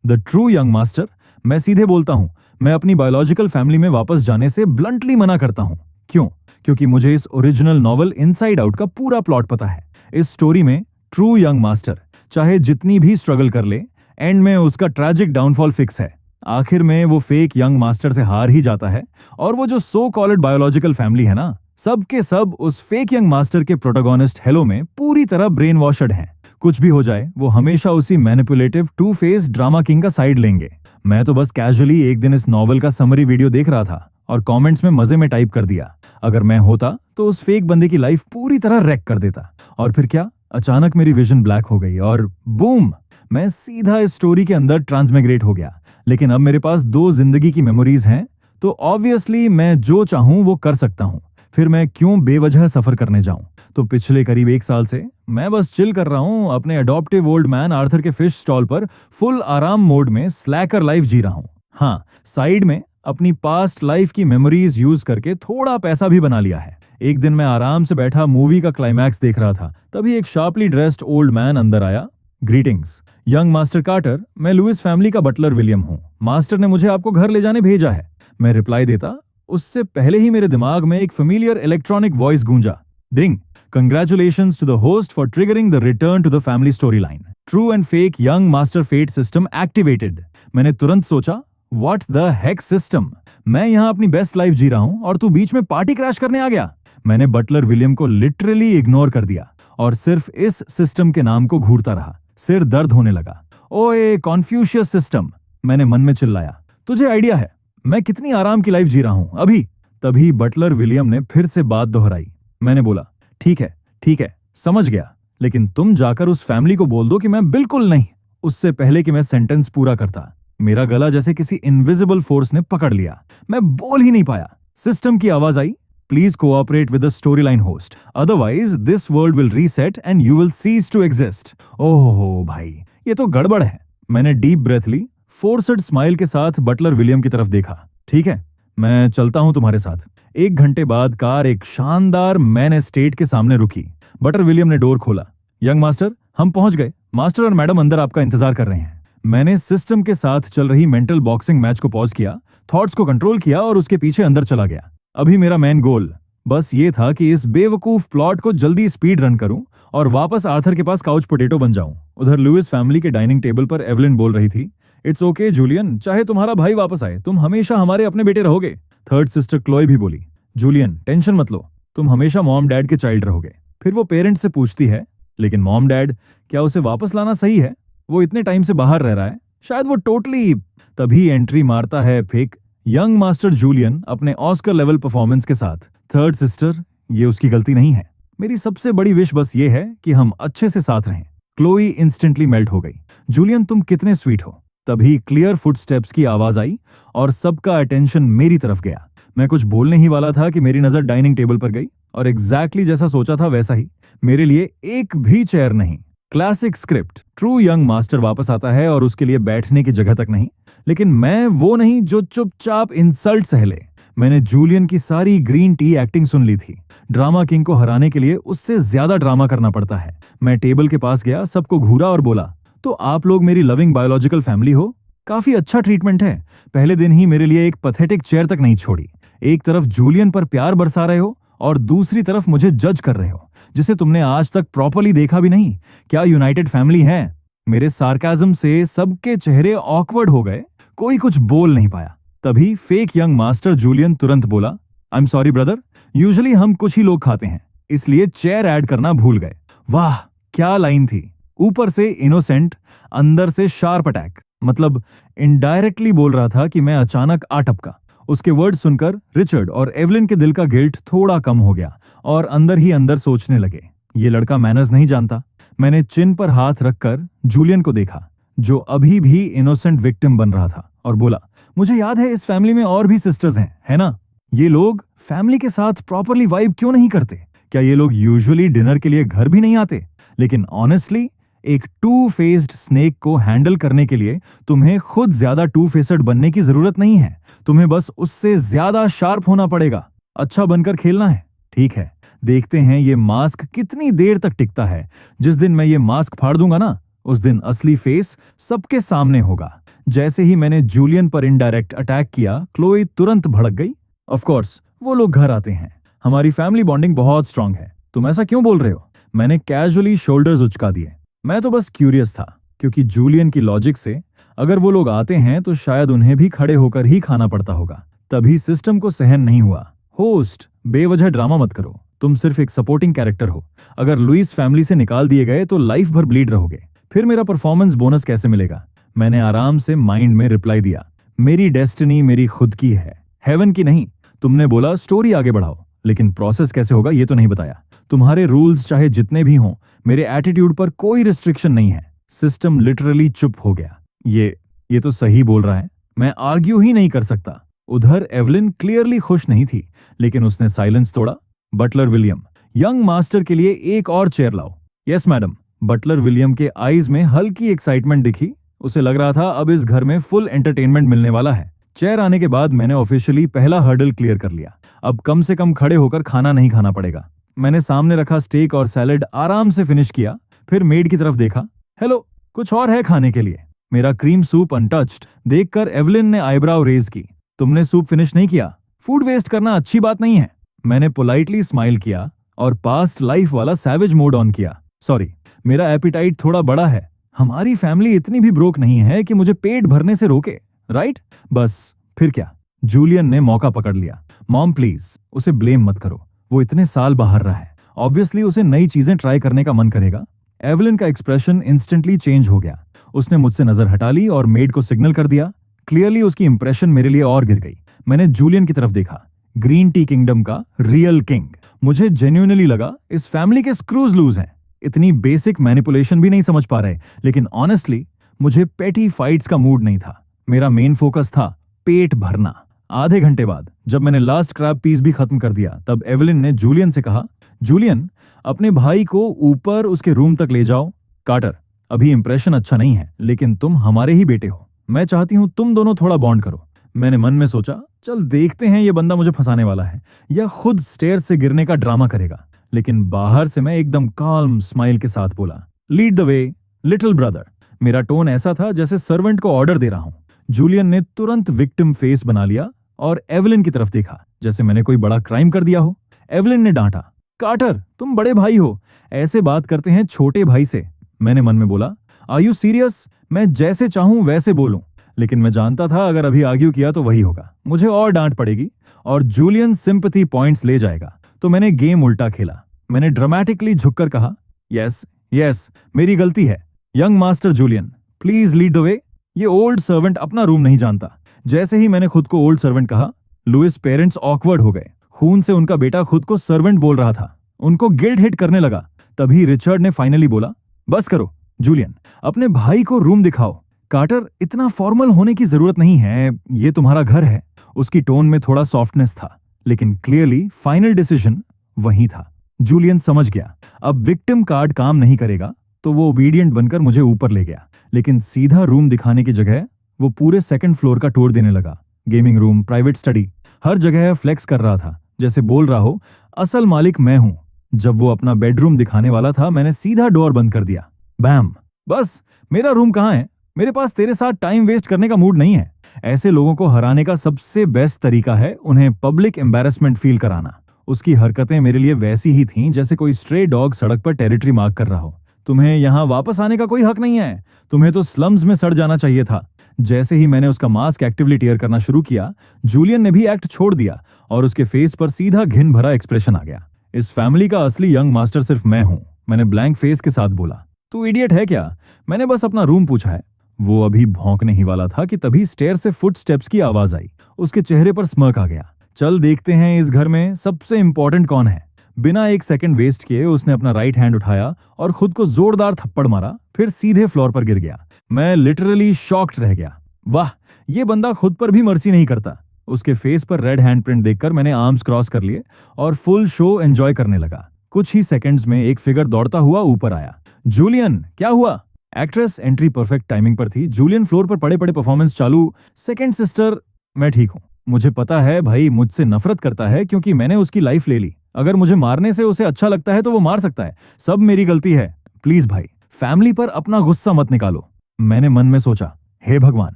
The true young master. मैं सीधे बोलता हूं, मैं अपनी बायोलॉजिकल फैमिली में वापस जाने से ब्लंटली मना करता हूं। क्यों? क्योंकि मुझे इस ओरिजिनल नॉवल इनसाइड आउट का पूरा प्लॉट पता है। इस स्टोरी में ट्रू यंग मास्टर चाहे जितनी भी स्ट्रगल कर ले, एंड में उसका ट्रैजिक डाउनफॉल फिक्स है। आखिर में वो फेक यंग मास्टर से हार ही जाता है, और वो जो सो कॉल्ड बायोलॉजिकल फैमिली है ना, सब के सब उस फेक यंग मास्टर के प्रोटोगोनिस्ट हेलो में पूरी तरह ब्रेन वॉशड हैं। कुछ भी हो जाए, वो हमेशा उसी manipulative two face drama king का साइड लेंगे। मैं तो बस कैजुअली एक दिन इस नॉवल का समरी वीडियो देख रहा था और कमेंट्स में मजे में टाइप कर दिया, अगर मैं होता तो उस फेक बंदे की लाइफ पूरी तरह रैक कर देता। और फिर क्या, अचानक मेरी विजन ब्लैक हो गई और बूम, मैं सीधा इस स्टोरी के अंदर ट्रांसमिग्रेट हो गया। लेकिन अब मेरे पास 2 जिंदगी की मेमोरीज हैं, तो ऑब्वियसली मैं जो चाहूं वो कर सकता हूं। फिर मैं क्यों बेवजह सफर करने जाऊं? तो पिछले करीब 1 साल से मैं बस चिल कर रहा हूं अपने अडॉप्टिव ओल्ड मैन आर्थर के फिश स्टॉल पर, फुल आराम मोड में स्लैकर लाइफ जी रहा हूं। हाँ, साइड में अपनी पास्ट लाइफ की मेमोरीज यूज करके थोड़ा पैसा भी बना लिया है। एक दिन मैं आराम से बैठा मूवी का क्लाइमैक्स देख रहा था, तभी एक शार्पली ड्रेस्ड ओल्ड मैन अंदर आया। ग्रीटिंग्स यंग मास्टर कार्टर, मैं लुइस फैमिली का बटलर विलियम हूँ। मास्टर ने मुझे आपको घर ले जाने भेजा है। मैं रिप्लाई देता, उससे पहले ही मेरे दिमाग में एक फेमिलियर इलेक्ट्रॉनिक वॉइस गूंजा, ding, congratulations to the host for triggering the return to the family story line. True and fake young master fate system activated. मैंने तुरंत सोचा, व्हाट द हेक सिस्टम? मैं यहाँ अपनी बेस्ट लाइफ जी रहा हूँ और तू बीच में पार्टी क्रैश करने आ गया। मैंने बटलर विलियम को लिटरली इग्नोर कर दिया और सिर्फ इस सिस्टम के नाम को घूरता रहा। सिर दर्द होने लगा। ओए कॉन्फ्यूशियस सिस्टम, मैंने मन में चिल्लाया। तुझे आइडिया है मैं कितनी आराम की लाइफ जी रहा हूं अभी? तभी बटलर विलियम ने फिर से बात दोहराई। मैंने बोला, ठीक है, समझ गया, लेकिन तुम जाकर उस फैमिली को बोल दो कि मैं बिल्कुल नहीं। उससे पहले कि मैं सेंटेंस पूरा करता, मेरा गला जैसे किसी इनविजिबल फोर्स ने पकड़ लिया। मैं बोल ही नहीं पाया। सिस्टम की आवाज आई, please cooperate with the story line host, otherwise this world will reset and you will cease to exist. Oh भाई, ये तो गड़बड़ है। मैंने डीप ब्रेथ ली, फोर्सड स्माइल के साथ बटलर विलियम की तरफ देखा। ठीक है, मैं चलता हूं तुम्हारे साथ। 1 घंटे बाद कार एक शानदार मैन एस्टेट के सामने रुकी। बटलर विलियम ने डोर खोला। यंग मास्टर, हम पहुंच गए। मास्टर और मैडम अंदर आपका इंतजार कर रहे हैं। मैंने सिस्टम के साथ चल रही मेंटल बॉक्सिंग मैच को पॉज किया, थॉट्स को कंट्रोल किया और उसके पीछे अंदर चला गया। अभी मेरा मेन गोल बस ये था कि इस बेवकूफ प्लॉट को जल्दी स्पीड रन करूं और वापस आर्थर के पास काउच पोटैटो बन जाऊं। उधर लुइस फैमिली के डाइनिंग टेबल पर एवलिन बोल रही थी, इट्स ओके जूलियन, चाहे तुम्हारा भाई वापस आए, तुम हमेशा हमारे अपने बेटे रहोगे। थर्ड सिस्टर क्लोई भी बोली, जूलियन टेंशन मत लो, तुम हमेशा मॉम डैड के चाइल्ड रहोगे। फिर वो पेरेंट्स से पूछती है, लेकिन मॉम डैड, क्या उसे वापस लाना सही है? वो इतने टाइम से बाहर रह रहा है, शायद वो टोटली। तभी एंट्री मारता है फेक यंग मास्टर जूलियन अपने ऑस्कर लेवल परफॉर्मेंस के साथ। थर्ड सिस्टर, ये उसकी गलती नहीं है। मेरी सबसे बड़ी विश बस ये है कि हम अच्छे से साथ रहें। क्लोई इंस्टेंटली मेल्ट हो गई। जूलियन तुम कितने स्वीट हो। तभी क्लियर फुटस्टेप्स की आवाज आई और सबका अटेंशन मेरी तरफ गया। मैं कुछ बोलने ही वाला था कि मेरी नजर डाइनिंग टेबल पर गई और एग्जैक्टली जैसा सोचा था वैसा ही, मेरे लिए एक भी चेयर नहीं। Classic script, true young master वापस आता है और उसके लिए बैठने की जगह तक नहीं। लेकिन मैं वो नहीं जो चुपचाप इंसल्ट सह ले। मैंने जूलियन की सारी ग्रीन टी एक्टिंग सुन ली थी। ड्रामा किंग को हराने के लिए उससे ज्यादा ड्रामा करना पड़ता है। मैं टेबल के पास गया, सबको घूरा और बोला, तो आप लोग मेरी लविंग बायोलॉजिकल फैमिली हो? काफी अच्छा ट्रीटमेंट है। पहले दिन ही मेरे लिए एक पैथेटिक चेयर तक नहीं छोड़ी। एक तरफ जूलियन पर प्यार बरसा रहे हो और दूसरी तरफ मुझे जज कर रहे हो, जिसे तुमने आज तक प्रॉपर्ली देखा भी नहीं। क्या यूनाइटेड फैमिली है? मेरे सार्काज्म से सबके चेहरे ऑकवर्ड हो गए, कोई कुछ बोल नहीं पाया। तभी फेक यंग मास्टर जूलियन तुरंत बोला, I am sorry brother, usually हम कुछ ही लोग खाते हैं, इसलिए चेयर ऐड करना भूल गए। वाह, क्या लाइन थी। ऊपर से इनोसेंट, अंदर से शार्प अटैक। मतलब इनडायरेक्टली बोल रहा था कि मैं अचानक आ टपका। उसके वर्ड सुनकर रिचर्ड और एवलिन के दिल का गिल्ट थोड़ा कम हो गया और अंदर ही अंदर सोचने लगे, ये लड़का मैनर्स नहीं जानता। मैंने चिन पर हाथ रखकर जूलियन को देखा, जो अभी भी इनोसेंट विक्टिम बन रहा था, और बोला, मुझे याद है इस फैमिली में और भी सिस्टर्स हैं, है ना? ये लोग फैमिली के साथ प्रॉपर्ली वाइब क्यों नहीं करते? क्या ये लोग यूजुअली डिनर के लिए घर भी नहीं आते? लेकिन ऑनेस्टली, एक टू फेस्ड स्नेक को हैंडल करने के लिए तुम्हें खुद ज्यादा टू फेस्ड बनने की जरूरत नहीं है। तुम्हें बस उससे ज्यादा शार्प होना पड़ेगा। अच्छा बनकर खेलना है। ठीक है, देखते हैं ये मास्क कितनी देर तक टिकता है। जिस दिन मैं ये मास्क फाड़ दूंगा ना, उस दिन असली फेस सबके सामने होगा। जैसे ही मैंने जूलियन पर इनडायरेक्ट अटैक किया, क्लोई तुरंत भड़क गई। ऑफ कोर्स वो लोग घर आते हैं, हमारी फैमिली बॉन्डिंग बहुत स्ट्रांग है। तुम ऐसा क्यों बोल रहे हो? मैंने कैजुअली शोल्डर्स उचका दिए। मैं तो बस क्यूरियस था, क्योंकि जूलियन की लॉजिक से अगर वो लोग आते हैं तो शायद उन्हें भी खड़े होकर ही खाना पड़ता होगा। तभी सिस्टम को सहन नहीं हुआ। होस्ट, बेवजह ड्रामा मत करो, तुम सिर्फ एक सपोर्टिंग कैरेक्टर हो। अगर लुइस फैमिली से निकाल दिए गए तो लाइफ भर ब्लीड रहोगे, फिर मेरा परफॉर्मेंस बोनस कैसे मिलेगा? मैंने आराम से माइंड में रिप्लाई दिया, मेरी डेस्टिनी मेरी खुद की है, हेवन की नहीं। तुमने बोला स्टोरी आगे बढ़ाओ, लेकिन प्रोसेस कैसे होगा ये तो नहीं बताया। तुम्हारे रूल्स चाहे जितने भी हों, मेरे एटीट्यूड पर कोई रिस्ट्रिक्शन नहीं है। सिस्टम लिटरली चुप हो गया। ये तो सही बोल रहा है, मैं आर्ग्यू ही नहीं कर सकता। उधर एवलिन क्लियरली खुश नहीं थी, लेकिन उसने साइलेंस तोड़ा। बटलर विलियम, यंग मास्टर के लिए एक और चेयर लाओ। Yes madam. बटलर विलियम के आईज में हल्की एक्साइटमेंट दिखी। उसे लग रहा था अब इस घर में फुल एंटरटेनमेंट मिलने वाला है। चेयर आने के बाद मैंने ऑफिशियली पहला हर्डल क्लियर कर लिया। अब कम से कम खड़े होकर खाना नहीं खाना पड़ेगा। मैंने सामने रखा स्टेक और सैलेड आराम से फिनिश किया, फिर मेड की तरफ देखा। हेलो, कुछ और है खाने के लिए? मेरा क्रीम सूप अनटच्ड देखकर एवलिन ने आईब्राव रेज की। तुमने सूप फिनिश नहीं किया? फूड वेस्ट करना अच्छी बात नहीं है। मैंने पोलाइटली स्माइल किया और पास्ट लाइफ वाला सैवेज मोड ऑन किया। सॉरी, मेरा एपिटाइट थोड़ा बड़ा है। हमारी फैमिली इतनी भी ब्रोक नहीं है कि मुझे पेट भरने से रोके, राइट? बस फिर क्या? जूलियन ने मौका पकड़ लिया। मॉम प्लीज, उसे ब्लेम मत करो, वो इतने साल बाहर रहा है, ऑब्वियसली उसे नई चीजें ट्राई करने का मन करेगा। एवलिन का एक्सप्रेशन इंस्टेंटली चेंज हो गया। उसने मुझसे नजर हटा ली और मेड को सिग्नल कर दिया। क्लियरली उसकी इंप्रेशन मेरे लिए और गिर गई। मैंने जूलियन की तरफ देखा, ग्रीन टी किंगडम का रियल किंग। मुझे जेन्युइनली लगा इस फैमिली के स्क्रूज लूज हैं, इतनी बेसिक मैनिपुलेशन भी नहीं समझ पा रहे। लेकिन ऑनेस्टली मुझे पेटी फाइट्स का मूड नहीं था। मेरा मेन फोकस था पेट भरना। आधे घंटे बाद जब मैंने लास्ट क्रैब पीस भी खत्म कर दिया, तब एवलिन ने जूलियन से कहा, जूलियन, अपने भाई को ऊपर उसके रूम तक ले जाओ। कार्टर, अभी इंप्रेशन अच्छा नहीं है, लेकिन तुम हमारे ही बेटे हो। मैं चाहती हूं तुम दोनों थोड़ा बॉन्ड करो। मैंने मन में सोचा, चल देखते हैं ये बंदा मुझे फंसाने वाला है या खुद स्टेयर से गिरने का ड्रामा करेगा। लेकिन बाहर से मैं एकदम काल्म स्माइल के साथ बोला, lead the way little brother. मेरा टोन ऐसा था जैसे सर्वेंट को ऑर्डर दे रहा हूं। जूलियन ने तुरंत विक्टिम फेस बना लिया और एवलिन की तरफ देखा, जैसे मैंने कोई बड़ा क्राइम कर दिया हो। एवलिन ने डांटा, कार्टर, तुम बड़े भाई हो, ऐसे बात करते हैं छोटे भाई से। मैंने मन में बोला, आर यू सीरियस? मैं जैसे चाहूं वैसे बोलूं, लेकिन मैं जानता था अगर अभी आर्ग्यू किया तो वही होगा, मुझे और डांट पड़ेगी और जूलियन सिंपैथी पॉइंट्स ले जाएगा। तो मैंने गेम उल्टा खेला। मैंने ड्रामेटिकली झुककर कहा, यस, मेरी गलती है। Young master Julian, please lead the way. ये ओल्ड सर्वेंट अपना रूम नहीं जानता। जैसे ही मैंने खुद को ओल्ड सर्वेंट कहा, लुइस पेरेंट्स ऑकवर्ड हो गए। खून से उनका बेटा खुद को सर्वेंट बोल रहा था, उनको गिल्ट हिट करने लगा। तभी रिचर्ड ने फाइनली बोला, बस करो जूलियन, अपने भाई को रूम दिखाओ। कार्टर, इतना फॉर्मल होने की जरूरत नहीं है, ये तुम्हारा घर है। उसकी टोन में थोड़ा सॉफ्टनेस था, लेकिन क्लियरली फाइनल डिसीजन वही था। जूलियन समझ गया, अब विक्टिम कार्ड काम नहीं करेगा, तो वो ओबीडियंट बनकर मुझे ऊपर ले गया। लेकिन सीधा रूम दिखाने की जगह वो पूरे सेकंड फ्लोर का टूर देने लगा। गेमिंग रूम, प्राइवेट स्टडी, हर जगह फ्लेक्स कर रहा था, जैसे बोल रहा हो, असल मालिक मैं हूं। जब वो अपना बेडरूम दिखाने वाला था, मैंने सीधा डोर बंद कर दिया। बैम। बस, मेरा रूम कहाँ है? मेरे पास तेरे साथ टाइम वेस्ट करने का मूड नहीं है। ऐसे लोगों को हराने का सबसे बेस्ट तरीका है उन्हें पब्लिक एम्बैरेसमेंट फील कराना। उसकी हरकतें मेरे लिए वैसी ही थीं जैसे कोई स्ट्रे डॉग सड़क पर टेरिटरी मार्क कर रहा हो। तुम्हें यहां वापस आने का कोई हक नहीं है, तुम्हें तो स्लम्स में सड़ जाना चाहिए था। जैसे ही मैंने उसका मास्क एक्टिवली टेयर करना शुरू किया, जूलियन ने भी एक्ट छोड़ दिया और उसके फेस पर सीधा घिन भरा एक्सप्रेशन आ गया। इस फैमिली का असली यंग मास्टर सिर्फ मैं हूं, मैंने ब्लैंक फेस के साथ बोला। तू इडियट है क्या? मैंने बस अपना रूम पूछा है। वो अभी भौंकने ही वाला था कि तभी स्टेयर से फुटस्टेप्स की आवाज आई। उसके चेहरे पर स्मर्क आ गया। चल देखते हैं इस घर में सबसे इंपॉर्टेंट कौन है। बिना एक सेकंड वेस्ट किए उसने अपना राइट हैंड उठाया और खुद को जोरदार थप्पड़ मारा, फिर सीधे फ्लोर पर गिर गया। मैं लिटरली शॉक्ड रह गया। वाह, ये बंदा खुद पर भी मर्सी नहीं करता। उसके फेस पर रेड हैंड प्रिंट देखकर मैंने आर्म्स क्रॉस कर लिए और फुल शो एंजॉय करने लगा। कुछ ही सेकंड्स में एक फिगर दौड़ता हुआ ऊपर आया। जूलियन, क्या हुआ? एक्ट्रेस एंट्री परफेक्ट टाइमिंग पर थी। जूलियन फ्लोर पर पड़े पड़े परफॉर्मेंस चालू। सेकंड सिस्टर, मैं ठीक हूं। मुझे पता है भाई मुझसे नफरत करता है क्योंकि मैंने उसकी लाइफ ले ली। अगर मुझे मारने से उसे अच्छा लगता है तो वो मार सकता है। सब मेरी गलती है। प्लीज भाई, फैमिली पर अपना गुस्सा मत निकालो। मैंने मन में सोचा, हे भगवान,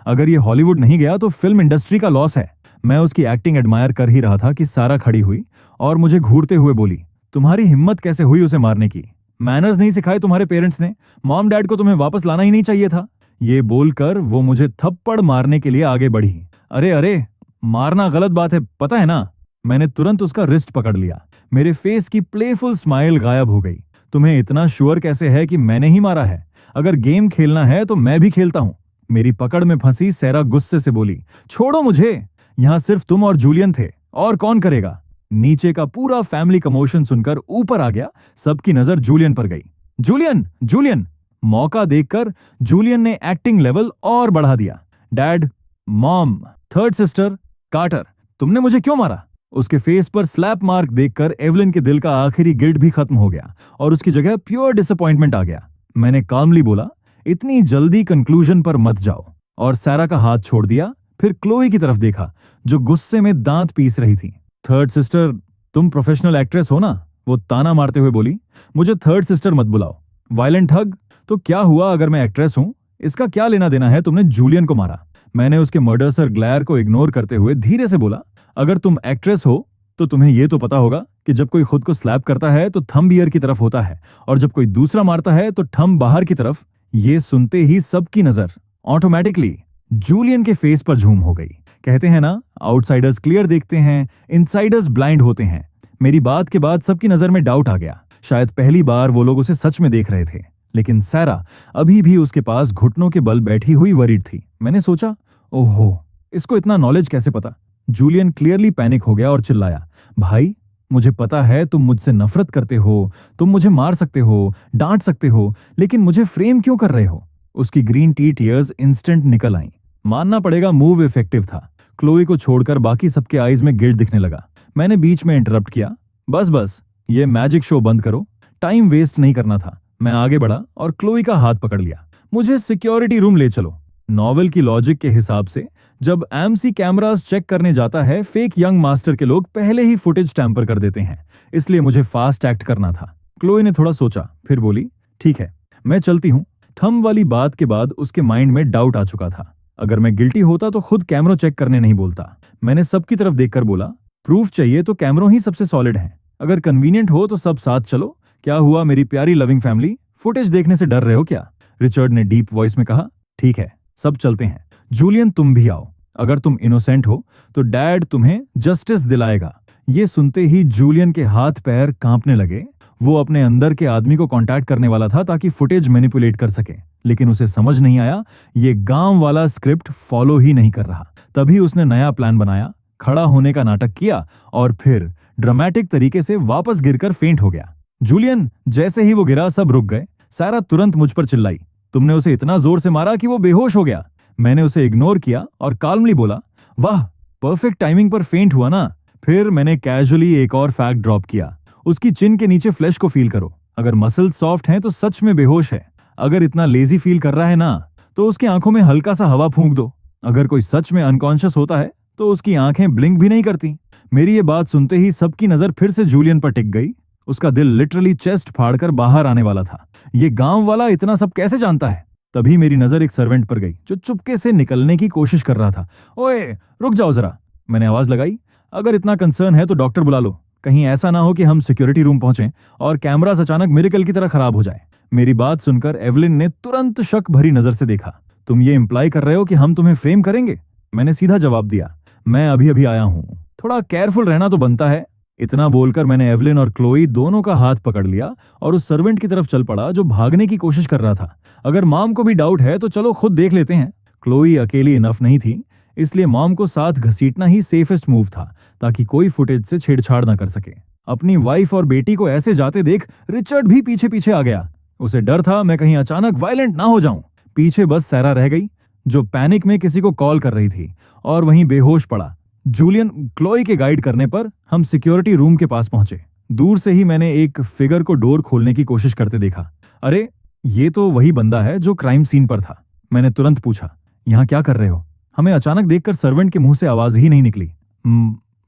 अगर ये हॉलीवुड नहीं गया तो फिल्म इंडस्ट्री का लॉस है। मैं उसकी एक्टिंग एडमायर कर ही रहा था कि सारा खड़ी हुई और मुझे घूरते हुए बोली, तुम्हारी हिम्मत कैसे हुई उसे मारने की? मैनर्स नहीं सिखाए तुम्हारे पेरेंट्स ने? मॉम डैड को तुम्हें वापस लाना ही नहीं चाहिए था? ये बोलकर वो मुझे थप्पड़ मारने के लिए आगे बढ़ी। अरे अरे, मारना गलत बात है, पता है ना? मैंने तुरंत उसका रिस्ट पकड़ लिया। मेरे फेस की प्लेफुल स्माइल गायब हो गई। तुम्हें इतना श्योर कैसे है कि मैंने ही मारा है? अगर गेम खेलना है तो मैं भी खेलता हूं। मेरी पकड़ में फंसी सैरा गुस्से से बोली, छोड़ो मुझे, यहां सिर्फ तुम और जूलियन थे, और कौन करेगा? नीचे का पूरा फैमिली कमोशन सुनकर ऊपर आ गया। सबकी नजर जूलियन पर गई। Julian, Julian! मौका देखकर जूलियन ने एक्टिंग लेवल और बढ़ा दिया। Dad, mom, third sister, Carter, तुमने मुझे क्यों मारा? उसके फेस पर स्लैप मार्क देखकर एवलिन के दिल का आखिरी गिल्ट भी खत्म हो गया और उसकी जगह प्योर डिसअपॉइंटमेंट आ गया। मैंने कामली बोला, इतनी जल्दी कंक्लूजन पर मत जाओ, और सैरा का हाथ छोड़ दिया। फिर क्लोई की तरफ देखा जो गुस्से में दांत पीस रही थी। थर्ड सिस्टर, तुम प्रोफेशनल एक्ट्रेस हो ना? वो ताना मारते हुए बोली। मुझे थर्ड सिस्टर मत बुलाओ। वायलेंट हग? तो क्या हुआ अगर मैं एक्ट्रेस हूं? इसका क्या लेना देना है? तुमने जूलियन को मारा। मैंने उसके मर्डर सर ग्लेयर को इग्नोर करते हुए धीरे से बोला, अगर तुम एक्ट्रेस हो तो तुम्हें यह तो पता होगा कि जब कोई खुद को स्लैप करता है तो थंब ईयर की तरफ होता है, और जब कोई दूसरा मारता है तो थंब बाहर की तरफ। ये सुनते ही सबकी नजर ऑटोमेटिकली जूलियन के फेस पर झूम हो गई। कहते हैं ना, आउटसाइडर्स क्लियर देखते हैं, इनसाइडर्स ब्लाइंड होते हैं। मेरी बात के बाद सबकी नजर में डाउट आ गया। शायद पहली बार वो लोग उसे सच में देख रहे थे। लेकिन सैरा अभी भी उसके पास घुटनों के बल बैठी हुई वरीड थी। मैंने सोचा, ओहो, इसको इतना नॉलेज कैसे पता? जूलियन क्लियरली पैनिक हो गया और चिल्लाया, भाई, मुझे पता है तुम मुझसे नफरत करते हो, तुम मुझे मार सकते हो, डांट सकते हो, लेकिन मुझे फ्रेम क्यों कर रहे हो? उसकी ग्रीन टी टीयर्स इंस्टेंट निकल आईं। मानना पड़ेगा, मूव इफेक्टिव था। क्लोई को छोड़कर बाकी सबके आईज में गिल्ट दिखने लगा। मैंने बीच में इंटरप्ट किया, बस बस, ये मैजिक शो बंद करो, टाइम वेस्ट नहीं करना था। मैं आगे बढ़ा और क्लोई का हाथ पकड़ लिया। मुझे सिक्योरिटी रूम ले चलो। नॉवेल की लॉजिक के हिसाब से जब एमसी कैमरास चेक करने जाता है, फेक यंग मास्टर के लोग पहले ही फुटेज टैंपर कर देते हैं, इसलिए मुझे फास्ट एक्ट करना था। क्लोई ने थोड़ा सोचा, फिर बोली, ठीक है, मैं चलती हूँ। थंब वाली बात के बाद उसके माइंड में डाउट आ चुका था। अगर मैं गिल्टी होता तो खुद कैमरा चेक करने नहीं बोलता। मैंने सबकी तरफ देखकर बोला, प्रूफ चाहिए तो कैमरों ही सबसे सॉलिड है। अगर कन्वीनियंट हो तो सब साथ चलो। क्या हुआ मेरी प्यारी लविंग फैमिली, फुटेज देखने से डर रहे हो क्या? रिचर्ड ने डीप वॉइस में कहा। ठीक है, सब चलते हैं। जूलियन, तुम भी आओ। अगर तुम इनोसेंट हो तो डैड तुम्हें जस्टिस दिलाएगा। ये सुनते ही जूलियन के हाथ पैर कांपने लगे। वो अपने अंदर के आदमी को कांटेक्ट करने वाला था ताकि फुटेज मैनिपुलेट कर सके, लेकिन उसे समझ नहीं आया ये गांव वाला स्क्रिप्ट फॉलो ही नहीं कर रहा। तभी उसने नया प्लान बनाया, खड़ा होने का नाटक किया और फिर ड्रामेटिक तरीके से वापस गिरकर फेंट हो गया। जूलियन, जैसे ही वो गिरा सब रुक गए। सारा तुरंत मुझ पर चिल्लाई, तुमने उसे इतना जोर से मारा कि वो बेहोश हो गया। मैंने उसे इग्नोर किया और काल्मली बोला, वाह, परफेक्ट टाइमिंग पर फेंट हुआ ना। फिर मैंने कैजुअली एक और फैक्ट ड्रॉप किया, उसकी चिन के नीचे फ्लैश को फील करो। अगर मसल सॉफ्ट हैं तो सच में बेहोश है। अगर इतना लेजी फील कर रहा है ना, तो उसकी आंखों में हल्का सा हवा फूंक दो। अगर कोई सच में अनकॉन्शियस होता है तो उसकी आंखें ब्लिंक भी नहीं करती। मेरी ये बात सुनते ही सबकी नजर फिर से जूलियन पर टिक गई। उसका दिल लिटरली चेस्ट फाड़कर बाहर आने वाला था। ये गांव वाला इतना सब कैसे जानता है? तभी मेरी नजर एक सर्वेंट पर गई जो चुपके से निकलने की कोशिश कर रहा था। ओए, रुक जाओ जरा, मैंने आवाज लगाई। अगर इतना कंसर्न है तो डॉक्टर बुला लो। कहीं ऐसा ना हो कि हम सिक्योरिटी रूम पहुंचे और कैमरास अचानक मिरेकल की तरह खराब हो जाए। मेरी बात सुनकर एवलिन ने तुरंत शक भरी नजर से देखा। तुम ये इंप्लाई कर रहे हो कि हम तुम्हें फ्रेम करेंगे? मैंने सीधा जवाब दिया, मैं अभी अभी आया हूं, थोड़ा केयरफुल रहना तो बनता है। इतना बोलकर मैंने एवलिन और क्लोई दोनों का हाथ पकड़ लिया और उस सर्वेंट की तरफ चल पड़ा जो भागने की कोशिश कर रहा था। अगर मॉम को भी डाउट है तो चलो खुद देख लेते हैं। क्लोई अकेली इनफ नहीं थी, इसलिए मॉम को साथ घसीटना ही सेफेस्ट मूव था ताकि कोई फुटेज से छेड़छाड़ ना कर सके। अपनी वाइफ और बेटी को ऐसे जाते देख रिचर्ड भी पीछे पीछे आ गया। उसे डर था मैं कहीं अचानक वायलेंट ना हो जाऊं। पीछे बस सैरा रह गई जो पैनिक में किसी को कॉल कर रही थी और वहीं बेहोश पड़ा। जूलियन, क्लोई के गाइड करने पर हम सिक्योरिटी रूम के पास पहुंचे। दूर से ही मैंने एक फिगर को डोर खोलने की कोशिश करते देखा। अरे, ये तो वही बंदा है जो क्राइम सीन पर था। मैंने तुरंत पूछा, यहाँ क्या कर रहे हो? हमें अचानक देखकर सर्वेंट के मुंह से आवाज ही नहीं निकली।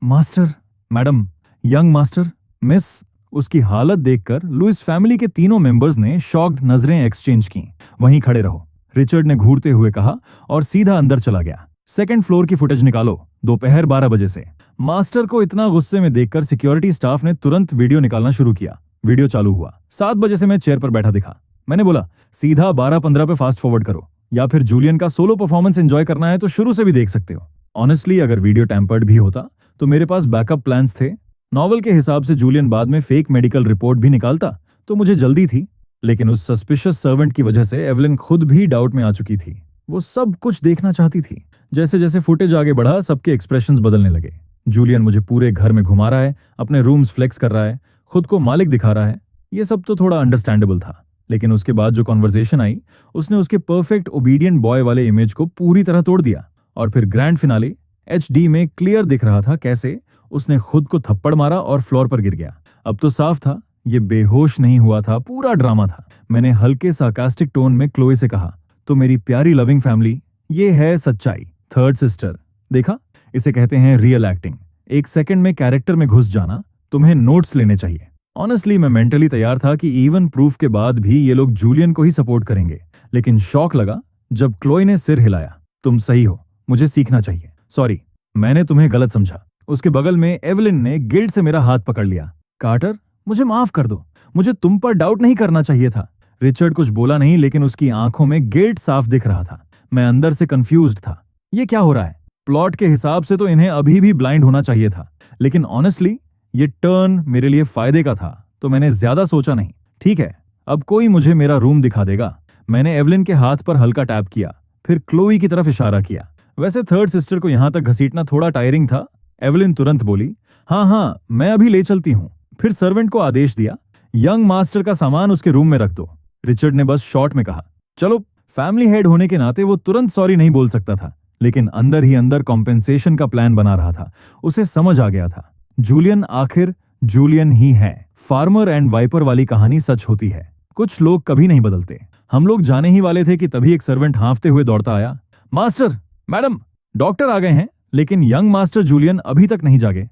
Master, madam, young master, miss. उसकी हालत देखकर लुइस फैमिली के तीनों मेंबर्स ने शॉक्ड नजरें एक्सचेंज की। वहीं खड़े रहो, रिचर्ड ने घूरते हुए कहा और सीधा अंदर चला गया। सेकंड फ्लोर की फुटेज निकालो, दोपहर 12 बजे से। मास्टर को इतना गुस्से में देखकर सिक्योरिटी स्टाफ ने तुरंत वीडियो निकालना शुरू किया। वीडियो चालू हुआ। 7 बजे से मैं चेयर पर बैठा दिखा। मैंने बोला सीधा 12:15 पे फास्ट फॉरवर्ड करो, या फिर जूलियन का सोलो परफॉर्मेंस एंजॉय करना है तो शुरू से भी देख सकते हो। ऑनेस्टली अगर वीडियो टैम्पर्ड भी होता तो मेरे पास बैकअप प्लान्स थे। नॉवल के हिसाब से जूलियन बाद में फेक मेडिकल रिपोर्ट भी निकालता तो मुझे जल्दी थी, लेकिन उस सस्पिशियस सर्वेंट की वजह से एवलिन खुद भी डाउट में आ चुकी थी। वो सब कुछ देखना चाहती थी। जैसे जैसे फुटेज आगे बढ़ा, सबके एक्सप्रेशंस बदलने लगे। जूलियन मुझे पूरे घर में घुमा रहा है, अपने रूम्स फ्लेक्स कर रहा है, खुद को मालिक दिखा रहा है। ये सब तो थोड़ा अंडरस्टैंडेबल था, लेकिन उसके बाद जो कॉन्वर्सेशन आई उसने उसके परफेक्ट ओबीडियंट बॉय वाले इमेज को पूरी तरह तोड़ दिया। और फिर ग्रैंड फिनाले HD में क्लियर दिख रहा था कैसे उसने खुद को थप्पड़ मारा और फ्लोर पर गिर गया। अब तो साफ था ये बेहोश नहीं हुआ था, पूरा ड्रामा था। मैंने हल्के सार्कास्टिक टोन में क्लोई से कहा, तो मेरी प्यारी लविंग फैमिली, ये है सच्चाई। थर्ड सिस्टर, देखा, इसे कहते हैं रियल एक्टिंग। एक सेकंड में कैरेक्टर में घुस जाना। तुम्हें नोट्स लेने चाहिए। ऑनेस्टली मैं मेंटली तैयार था कि इवन प्रूफ के बाद भी ये लोग जूलियन को ही सपोर्ट करेंगे, लेकिन शॉक लगा जब क्लोई ने सिर हिलाया। तुम सही हो, मुझे सीखना चाहिए। सॉरी, मैंने तुम्हें गलत समझा। उसके बगल में एवलिन ने गिल्ट से मेरा हाथ पकड़ लिया। कार्टर, मुझे माफ कर दो, मुझे तुम पर डाउट नहीं करना चाहिए था। रिचर्ड कुछ बोला नहीं, लेकिन उसकी आंखों में गिल्ट साफ दिख रहा था। मैं अंदर से कंफ्यूज्ड था। ये क्या हो रहा है? प्लॉट के हिसाब से तो इन्हें अभी भी ब्लाइंड होना चाहिए था, लेकिन ऑनेस्टली ये टर्न मेरे लिए फायदे का था, तो मैंने ज्यादा सोचा नहीं। ठीक है, अब कोई मुझे मेरा रूम दिखा देगा। मैंने एवलिन के हाथ पर हल्का टैप किया, फिर क्लोई की तरफ इशारा किया। वैसे थर्ड सिस्टर को यहां तक घसीटना थोड़ा टायरिंग था। एवलिन तुरंत बोली, हाँ, मैं अभी ले चलती हूँ। फिर सर्वेंट को आदेश दिया, यंग मास्टर का सामान उसके रूम में रख दो। रिचर्ड ने बस शॉर्ट में कहा, चलो। फैमिली हेड होने के नाते वो तुरंत सॉरी नहीं बोल सकता था, लेकिन अंदर ही अंदर कॉम्पेंसेशन का प्लान बना रहा था। उसे समझ आ गया था जूलियन आखिर जूलियन ही है। फार्मर एंड वाइपर वाली कहानी सच होती है। कुछ लोग कभी नहीं बदलते। हम लोग जाने ही वाले थे कि तभी एक सर्वेंट हांफते हुए दौड़ता आया। मास्टर, मैडम, डॉक्टर आ गए हैं। लेकिन यंग मास्टर जूलियन अभी तक नहीं जागे।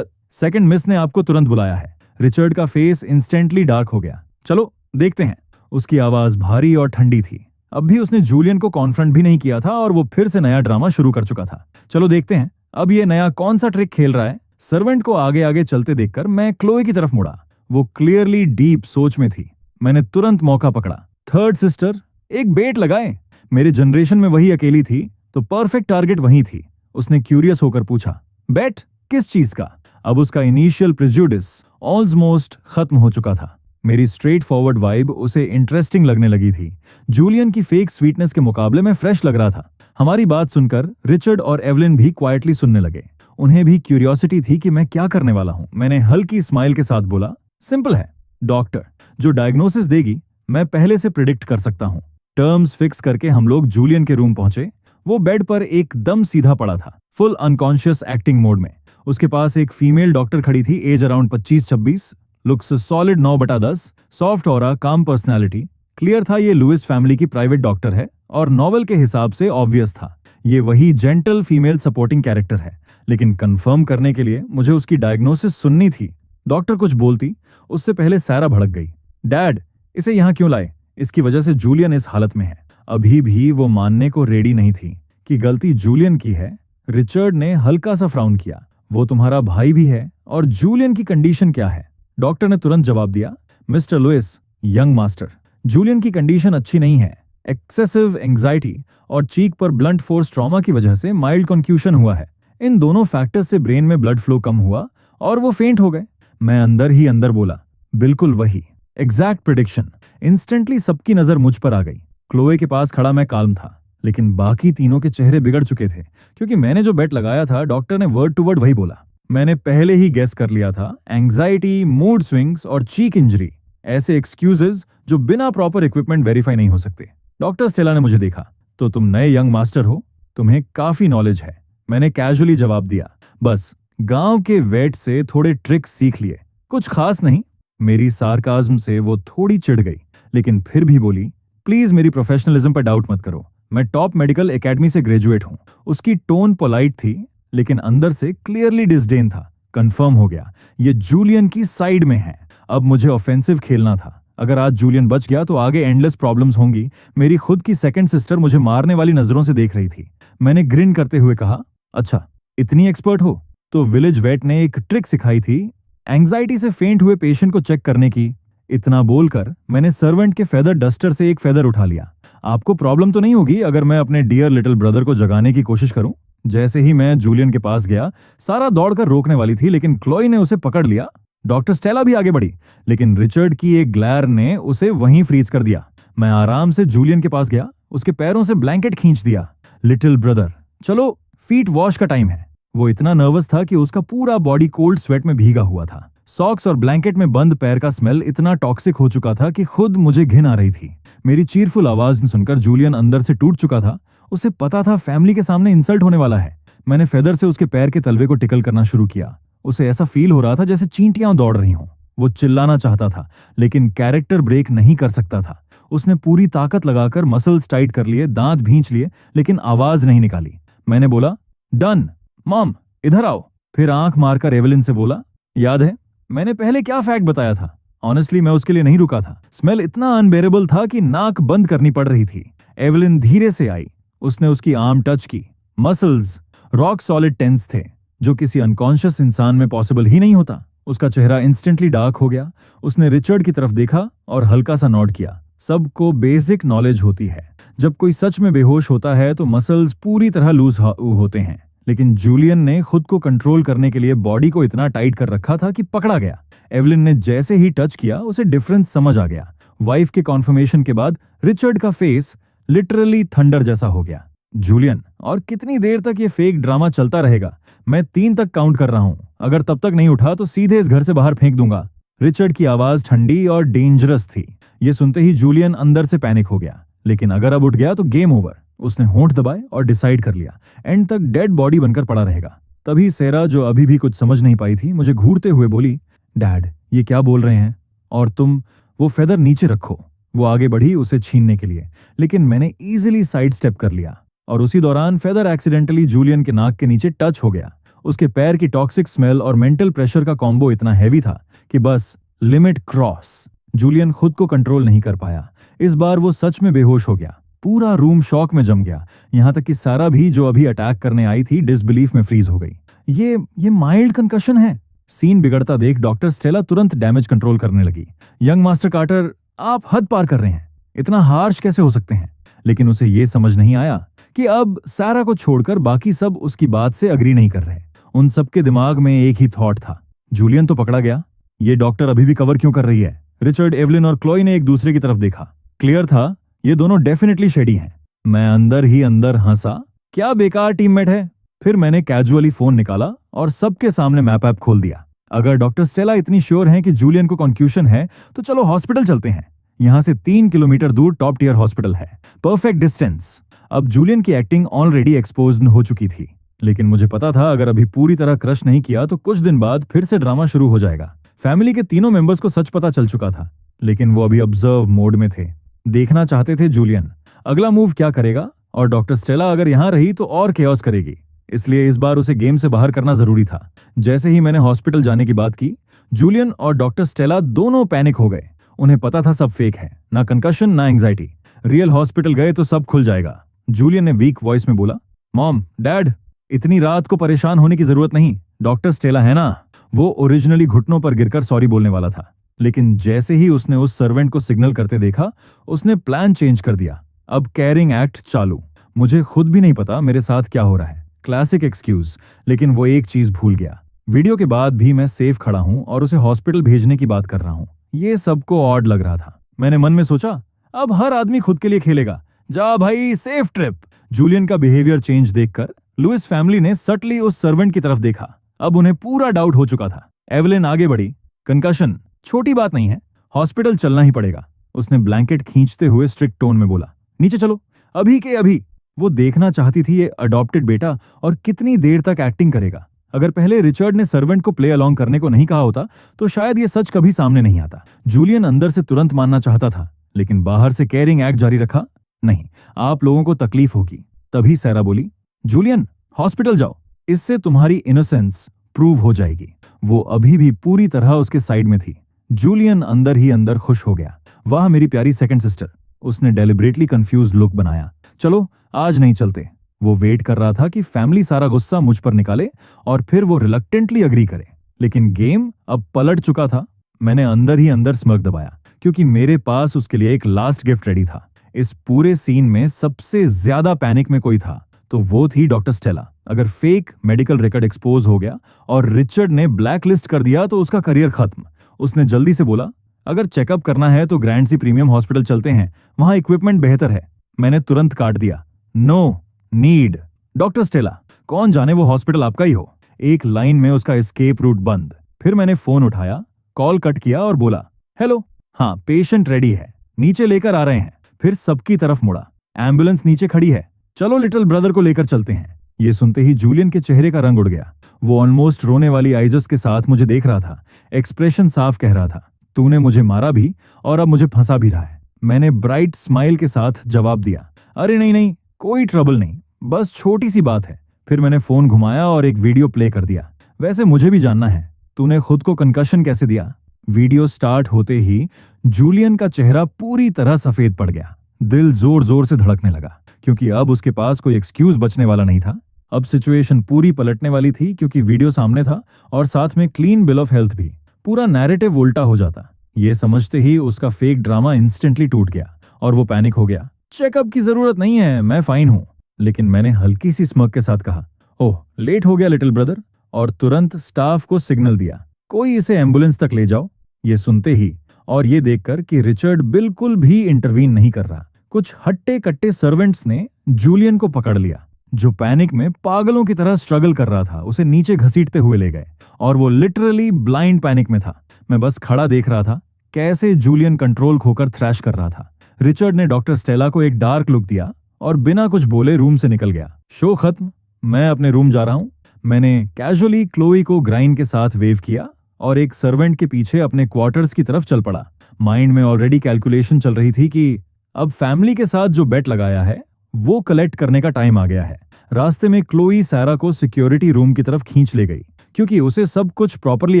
सेकंड मिस ने आपको तुरंत बुलाया है। रिचर्ड का फेस इंस्टेंटली डार्क हो गया। चलो देखते हैं। उसकी आवाज भारी और ठंडी थी। अब भी उसने जूलियन को कॉन्फ्रंट भी नहीं किया था और वो फिर से नया ड्रामा शुरू कर चुका था। चलो देखते हैं अब ये नया कौन सा ट्रिक खेल रहा है। सर्वेंट को आगे आगे चलते देखकर मैं क्लोई की तरफ मुड़ा। वो क्लियरली डीप सोच में थी। मैंने तुरंत मौका पकड़ा। थर्ड सिस्टर, एक बेट लगाए। मेरे जनरेशन में वही अकेली थी, तो परफेक्ट टारगेट वही थी। उसने क्यूरियस होकर पूछा, बेट किस चीज का? अब उसका इनिशियल प्रेजुडिस ऑलमोस्ट खत्म हो चुका था। मेरी स्ट्रेट फॉरवर्ड वाइब उसे इंटरेस्टिंग लगने लगी थी। जूलियन की फेक स्वीटनेस के मुकाबले में फ्रेश लग रहा था। हमारी बात सुनकर रिचर्ड और एवलिन भी क्वाइटली सुनने लगे। उन्हें भी क्यूरियोसिटी थी कि मैं क्या करने वाला हूं। मैंने हल्की स्माइल के साथ बोला, सिंपल है डॉक्टर, जो डायग्नोसिस देगी मैं पहले से प्रिडिक्ट कर सकता हूं। टर्म्स फिक्स करके हम लोग जूलियन के रूम पहुंचे। वो बेड पर एकदम सीधा पड़ा था, फुल अनकॉन्शियस एक्टिंग मोड में। उसके पास एक फीमेल डॉक्टर खड़ी थी, age around 25-26, looks solid 9/10, soft aura, calm personality. Clear था ये लुइस फैमिली की प्राइवेट डॉक्टर है, और नॉवेल के हिसाब से ऑब्वियस था ये वही जेंटल फीमेल सपोर्टिंग कैरेक्टर है। लेकिन कंफर्म करने के लिए मुझे उसकी डायग्नोसिस सुननी थी। डॉक्टर कुछ बोलती उससे पहले सारा भड़क गई। डैड, इसे यहाँ क्यों लाए? इसकी वजह से जूलियन इस हालत में है। अभी भी वो मानने को रेडी नहीं थी कि गलती जूलियन की है। रिचर्ड ने हल्का सा फ्राउन किया। वो तुम्हारा भाई भी है, और जूलियन की कंडीशन क्या है? डॉक्टर ने तुरंत जवाब दिया, Mister Louis, young master, Julian की कंडीशन अच्छी नहीं है। एक्सेसिव एंजाइटी और चीक पर ब्लंट फोर्स ट्रॉमा की वजह से माइल्ड कंफ्यूजन हुआ है। इन दोनों फैक्टर्स से ब्रेन में ब्लड फ्लो कम हुआ और वो फेंट हो गए। मैं अंदर ही अंदर बोला, बिल्कुल वही, एग्जैक्ट प्रिडिक्शन। इंस्टेंटली सबकी नजर मुझ पर आ गई। क्लोए के पास खड़ा मैं काल्म था, लेकिन बाकी तीनों के चेहरे बिगड़ चुके थे, क्योंकि मैंने जो बेट लगाया था डॉक्टर ने वर्ड टू वर्ड वही बोला। मैंने पहले ही गेस कर लिया था, एंजाइटी, मूड स्विंग्स और चीक इंजरी, ऐसे एक्सक्यूजेज जो बिना प्रॉपर इक्विपमेंट वेरीफाई नहीं हो सकते। डॉक्टर स्टेला ने मुझे देखा, तो तुम नए यंग मास्टर हो, तुम्हें काफी नॉलेज है। मैंने कैजुअली जवाब दिया, बस गांव के वेट से थोड़े ट्रिक्स सीख लिए, कुछ खास नहीं। मेरी सार्काज्म से वो थोड़ी चिढ़ गई, लेकिन फिर भी बोली, प्लीज मेरी प्रोफेशनलिज्म पर डाउट मत करो। मैं टॉप मेडिकल एकेडमी से ग्रेजुएट हूं। उसकी टोन पोलाइट थी, लेकिन अंदर से क्लियरली डिसडेन था। कंफर्म हो गया, ये जूलियन की साइड में है। अब मुझे ऑफेंसिव खेलना था। अगर आज जूलियन बच गया तो आगे एंडलेस प्रॉब्लम्स होंगी। मेरी खुद की सेकंड सिस्टर मुझे मारने वाली नजरों से देख रही थी। मैंने ग्रिन करते हुए कहा, अच्छा इतनी एक्सपर्ट हो? तो विलेज वेट ने एक ट्रिक सिखाई थी, एंग्जाइटी से फेंट हुए पेशेंट को चेक करने की। इतना बोलकर मैंने सर्वेंट के फेदर डस्टर से एक फेदर उठा लिया। आपको प्रॉब्लम तो नहीं होगी अगर मैं अपने डियर लिटिल ब्रदर को जगाने की कोशिश करूं? जैसे ही मैं जूलियन के पास गया, सारा दौड़कर रोकने वाली थी, लेकिन क्लोई ने उसे पकड़ लिया। डॉक्टर स्टेला भी आगे बढ़ी, लेकिन रिचर्ड की एक ग्लैर ने उसे वहीं फ्रीज कर दिया। मैं आराम से जूलियन के पास गया, उसके पैरों से ब्लैंकेट खींच दिया। लिटिल ब्रदर, चलो फीट वॉश का टाइम है। वो इतना नर्वस था कि उसका पूरा बॉडी कोल्ड स्वेट में भीगा हुआ था। सॉक्स और ब्लैंकेट में बंद पैर का स्मेल इतना टॉक्सिक हो चुका था कि खुद मुझे घिन आ रही थी। मेरी चीरफुल आवाज सुनकर जूलियन अंदर से टूट चुका था। उसे पता था फैमिली के सामने इंसल्ट होने वाला है। मैंने फेदर से उसके पैर के तलवे को टिकल करना शुरू किया। उसे ऐसा फील हो रहा था जैसे चींटियां दौड़ रही हों। वो चिल्लाना चाहता था, लेकिन कैरेक्टर ब्रेक नहीं कर सकता था। उसने पूरी ताकत लगाकर मसल्स टाइट कर लिए, दांत भींच लिए, लेकिन आवाज नहीं निकाली। मैंने बोला, डन। मॉम इधर आओ। फिर आंख मारकर एवलिन से बोला, याद है मैंने पहले क्या फैक्ट बताया था? ऑनेस्टली मैं उसके लिए नहीं रुका था। स्मेल इतना अनबेरेबल था कि नाक बंद करनी पड़ रही थी। एवलिन धीरे से आई। उसने उसकी आर्म टच की। मसल्स रॉक सॉलिड टेंस थे, जो किसी अनकॉन्शियस इंसान में पॉसिबल ही नहीं होता। उसका चेहरा इंस्टेंटली डार्क हो गया। उसने रिचर्ड की तरफ देखा और हल्का सा नॉड किया। सबको बेसिक नॉलेज होती है, जब कोई सच में बेहोश होता है तो मसल्स पूरी तरह लूज होते हैं। लेकिन जूलियन ने खुद को कंट्रोल करने के लिए बॉडी को इतना टाइट कर रखा था कि पकड़ा गया। एवलिन ने जैसे ही टच किया, उसे डिफरेंस समझ आ गया। वाइफ के कॉन्फर्मेशन के बाद रिचर्ड का फेस लिटरली थंडर जैसा हो गया। जूलियन, और कितनी देर तक ये फेक ड्रामा चलता रहेगा? मैं 3 तक काउंट कर रहा हूं। अगर तब तक नहीं उठा तो सीधे इस घर से बाहर फेंक दूंगा। रिचर्ड की आवाज ठंडी और डेंजरस थी। ये सुनते ही जूलियन अंदर से पैनिक हो गया। लेकिन अगर अब उठ गया तो गेम ओवर। उसने होंठ दबाए और डिसाइड कर लिया, एंड तक डेड बॉडी बनकर पड़ा रहेगा। तभी सेरा, जो अभी भी कुछ समझ नहीं पाई थी, मुझे घूरते हुए बोली, डैड ये क्या बोल रहे हैं? और तुम वो फेदर नीचे रखो। वो आगे बढ़ी उसे छीनने के लिए, लेकिन मैंने इजीली साइड स्टेप कर लिया और उसी दौरान फेदर एक्सीडेंटली जूलियन के नाक के नीचे टच हो गया। उसके पैर की टॉक्सिक स्मेल और मेंटल प्रेशर का कॉम्बो इतना हैवी था कि बस लिमिट क्रॉस। जूलियन खुद को कंट्रोल नहीं कर पाया। इस बार वो सच में बेहोश हो गया। पूरा रूम शॉक में जम गया। यहां तक कि सारा भी, जो अभी अटैक करने आई थी, डिसबिलीफ में फ्रीज हो गई। ये माइल्ड कंकशन है। सीन बिगड़ता देख डॉक्टर स्टेला तुरंत डैमेज कंट्रोल करने लगी। यंग मास्टर कार्टर, आप हद पार कर रहे हैं। इतना हार्श कैसे हो सकते हैं? लेकिन उसे यह समझ नहीं आया कि अब सारा को छोड़कर बाकी सब उसकी बात से अग्री नहीं कर रहे। उन सबके दिमाग में एक ही थॉट था, जूलियन तो पकड़ा गया, ये डॉक्टर अभी भी कवर क्यों कर रही है? रिचर्ड, एवलिन और क्लोई ने एक दूसरे की तरफ देखा। क्लियर था ये दोनों डेफिनेटली शेडी हैं। मैं अंदर ही अंदर हंसा, क्या बेकार टीममेट है। फिर मैंने कैजुअली फोन निकाला और सबके सामने मैप ऐप खोल दिया। अगर डॉक्टर स्टेला इतनी श्योर हैं कि जूलियन को कॉन्क्यूशन है, तो चलो हॉस्पिटल चलते हैं। यहां से 3 किलोमीटर दूर टॉप टियर हॉस्पिटल है, परफेक्ट डिस्टेंस। अब जूलियन की एक्टिंग ऑलरेडी एक्सपोज्ड हो चुकी थी, लेकिन मुझे पता था अगर अभी पूरी तरह क्रश नहीं किया तो कुछ दिन बाद फिर से ड्रामा शुरू हो जाएगा। फैमिली के तीनों मेंबर्स को सच पता चल चुका था, लेकिन वो अभी ऑब्जर्व मोड में थे। देखना चाहते थे जूलियन अगला मूव क्या करेगा, और डॉक्टर स्टेला अगर यहां रही तो और केओस करेगी। इसलिए इस बार उसे गेम से बाहर करना जरूरी था। जैसे ही मैंने हॉस्पिटल जाने की बात की, जूलियन और डॉक्टर स्टेला दोनों पैनिक हो गए। उन्हें पता था सब फेक है, ना कंकशन ना एंग्जाइटी। रियल हॉस्पिटल गए तो सब खुल जाएगा। जूलियन ने वीक वॉइस में बोला, मॉम, डैड, इतनी रात को परेशान होने की जरूरत नहीं। डॉक्टर स्टेला है ना? वो ओरिजिनली घुटनों पर गिरकर सॉरी बोलने वाला था, लेकिन जैसे ही उसने उस सर्वेंट को सिग्नल करते देखा, उसने प्लान चेंज कर दिया। अब कैरिंग एक्ट चालू। मुझे खुद भी नहीं पता मेरे साथ क्या हो रहा है। Classic excuse. लेकिन वो एक चीज भूल गया, वीडियो के बाद भी मैं सेफ खड़ा हूं और उसे हॉस्पिटल भेजने की बात कर रहा हूं। ये सबको ऑड लग रहा था। मैंने मन में सोचा, अब हर आदमी खुद के लिए खेलेगा। जा भाई, सेफ ट्रिप। जूलियन का बिहेवियर चेंज देखकर लुइस फैमिली ने सटली उस सर्वेंट की तरफ देखा। अब उन्हें पूरा डाउट हो चुका था। एवलिन आगे बढ़ी, कंकशन छोटी बात नहीं है, हॉस्पिटल चलना ही पड़ेगा। उसने ब्लैंकेट खींचते हुए स्ट्रिक्ट टोन में बोला, नीचे चलो, अभी के अभी। वो देखना चाहती थी ये अडॉप्टेड बेटा और कितनी देर तक एक्टिंग करेगा। अगर पहले रिचर्ड ने सर्वेंट को प्ले अलोंग करने को नहीं कहा होता तो शायद ये सच कभी सामने नहीं आता। जूलियन अंदर से तुरंत मानना चाहता था, लेकिन बाहर से केयरिंग एक्ट जारी रखा, नहीं आप लोगों को तकलीफ होगी। तभी सैरा बोली, जूलियन हॉस्पिटल जाओ, इससे तुम्हारी इनोसेंस प्रूव हो जाएगी। वो अभी भी पूरी तरह उसके साइड में थी। जूलियन अंदर ही अंदर खुश हो गया। वाह मेरी प्यारी सेकंड सिस्टर। उसने डेलिबरेटली कंफ्यूज लुक बनाया। चलो आज नहीं चलते। वो वेट कर रहा था कि फैमिली सारा गुस्सा मुझ पर निकाले और फिर वो रिलक्टेंटली अग्री करे। लेकिन गेम अब पलट चुका था। मैंने अंदर ही अंदर स्मर्क दबाया क्योंकि मेरे पास उसके लिए एक लास्ट गिफ्ट रेडी था। इस पूरे सीन में सबसे ज्यादा पैनिक में कोई था तो वो थी डॉक्टर स्टेला। अगर फेक मेडिकल रिकॉर्ड एक्सपोज हो गया और रिचर्ड ने ब्लैक लिस्ट कर दिया तो उसका करियर खत्म। उसने जल्दी से बोला, अगर चेकअप करना है तो ग्रैंड सी प्रीमियम हॉस्पिटल चलते हैं, वहां इक्विपमेंट बेहतर है। मैंने तुरंत काट दिया, नो नीड। डॉक्टर स्टेला, कौन जाने वो हॉस्पिटल आपका ही हो। एक लाइन में उसका एस्केप रूट बंद। फिर मैंने फोन उठाया, कॉल कट किया और बोला, हेलो, हाँ पेशेंट रेडी है, नीचे लेकर आ रहे हैं। फिर सबकी तरफ मुड़ा, एम्बुलेंस नीचे खड़ी है, चलो लिटिल ब्रदर को लेकर चलते हैं। ये सुनते ही जूलियन के चेहरे का रंग उड़ गया। वो ऑलमोस्ट रोने वाली आइजस के साथ मुझे देख रहा था। एक्सप्रेशन साफ कह रहा था, तूने मुझे मारा भी और अब मुझे फंसा भी रहा है। मैंने ब्राइट स्माइल के साथ जवाब दिया, अरे नहीं नहीं, कोई ट्रबल नहीं, बस छोटी सी बात है। फिर मैंने फोन घुमाया और एक वीडियो प्ले कर दिया। वैसे मुझे भी जानना है, तूने खुद को कंकशन कैसे दिया। वीडियो स्टार्ट होते ही जूलियन का चेहरा पूरी तरह सफेद पड़ गया। दिल जोर जोर से धड़कने लगा क्योंकि अब उसके पास कोई एक्सक्यूज बचने वाला नहीं था। अब सिचुएशन पूरी पलटने वाली थी क्योंकि वीडियो सामने था और साथ में क्लीन बिल ऑफ हेल्थ भी। पूरा नैरेटिव उल्टा हो जाता। ये समझते ही उसका फेक ड्रामा इंस्टेंटली टूट गया और वो पैनिक हो गया। चेकअप की जरूरत नहीं है, मैं फाइन हूं। लेकिन मैंने हल्की सी स्मग के साथ कहा, ओह लेट हो गया लिटिल ब्रदर, और तुरंत स्टाफ को सिग्नल दिया, कोई इसे एम्बुलेंस तक ले जाओ। ये सुनते ही और ये देखकर कि रिचर्ड बिल्कुल भी इंटरवीन नहीं कर रहा, कुछ हट्टे कट्टे सर्वेंट्स ने जूलियन को पकड़ लिया, जो पैनिक में पागलों की तरह स्ट्रगल कर रहा था। उसे नीचे घसीटते हुए ले गए और वो लिटरली ब्लाइंड पैनिक में था। मैं बस खड़ा देख रहा था कैसे जूलियन कंट्रोल खोकर थ्रैश कर रहा था। रिचर्ड ने डॉक्टर स्टेला को एक डार्क लुक दिया और बिना कुछ बोले रूम से निकल गया। शो खत्म, मैं अपने रूम जा रहा हूं। मैंने कैजुअली क्लोई को ग्राइन के साथ वेव किया और एक सर्वेंट के पीछे अपने क्वार्टर्स की तरफ चल पड़ा। माइंड में ऑलरेडी कैलकुलेशन चल रही थी कि अब फैमिली के साथ जो बेट लगाया है वो कलेक्ट करने का टाइम आ गया है। रास्ते में क्लोई सारा को सिक्योरिटी रूम की तरफ खींच ले गई क्योंकि उसे सब कुछ प्रॉपरली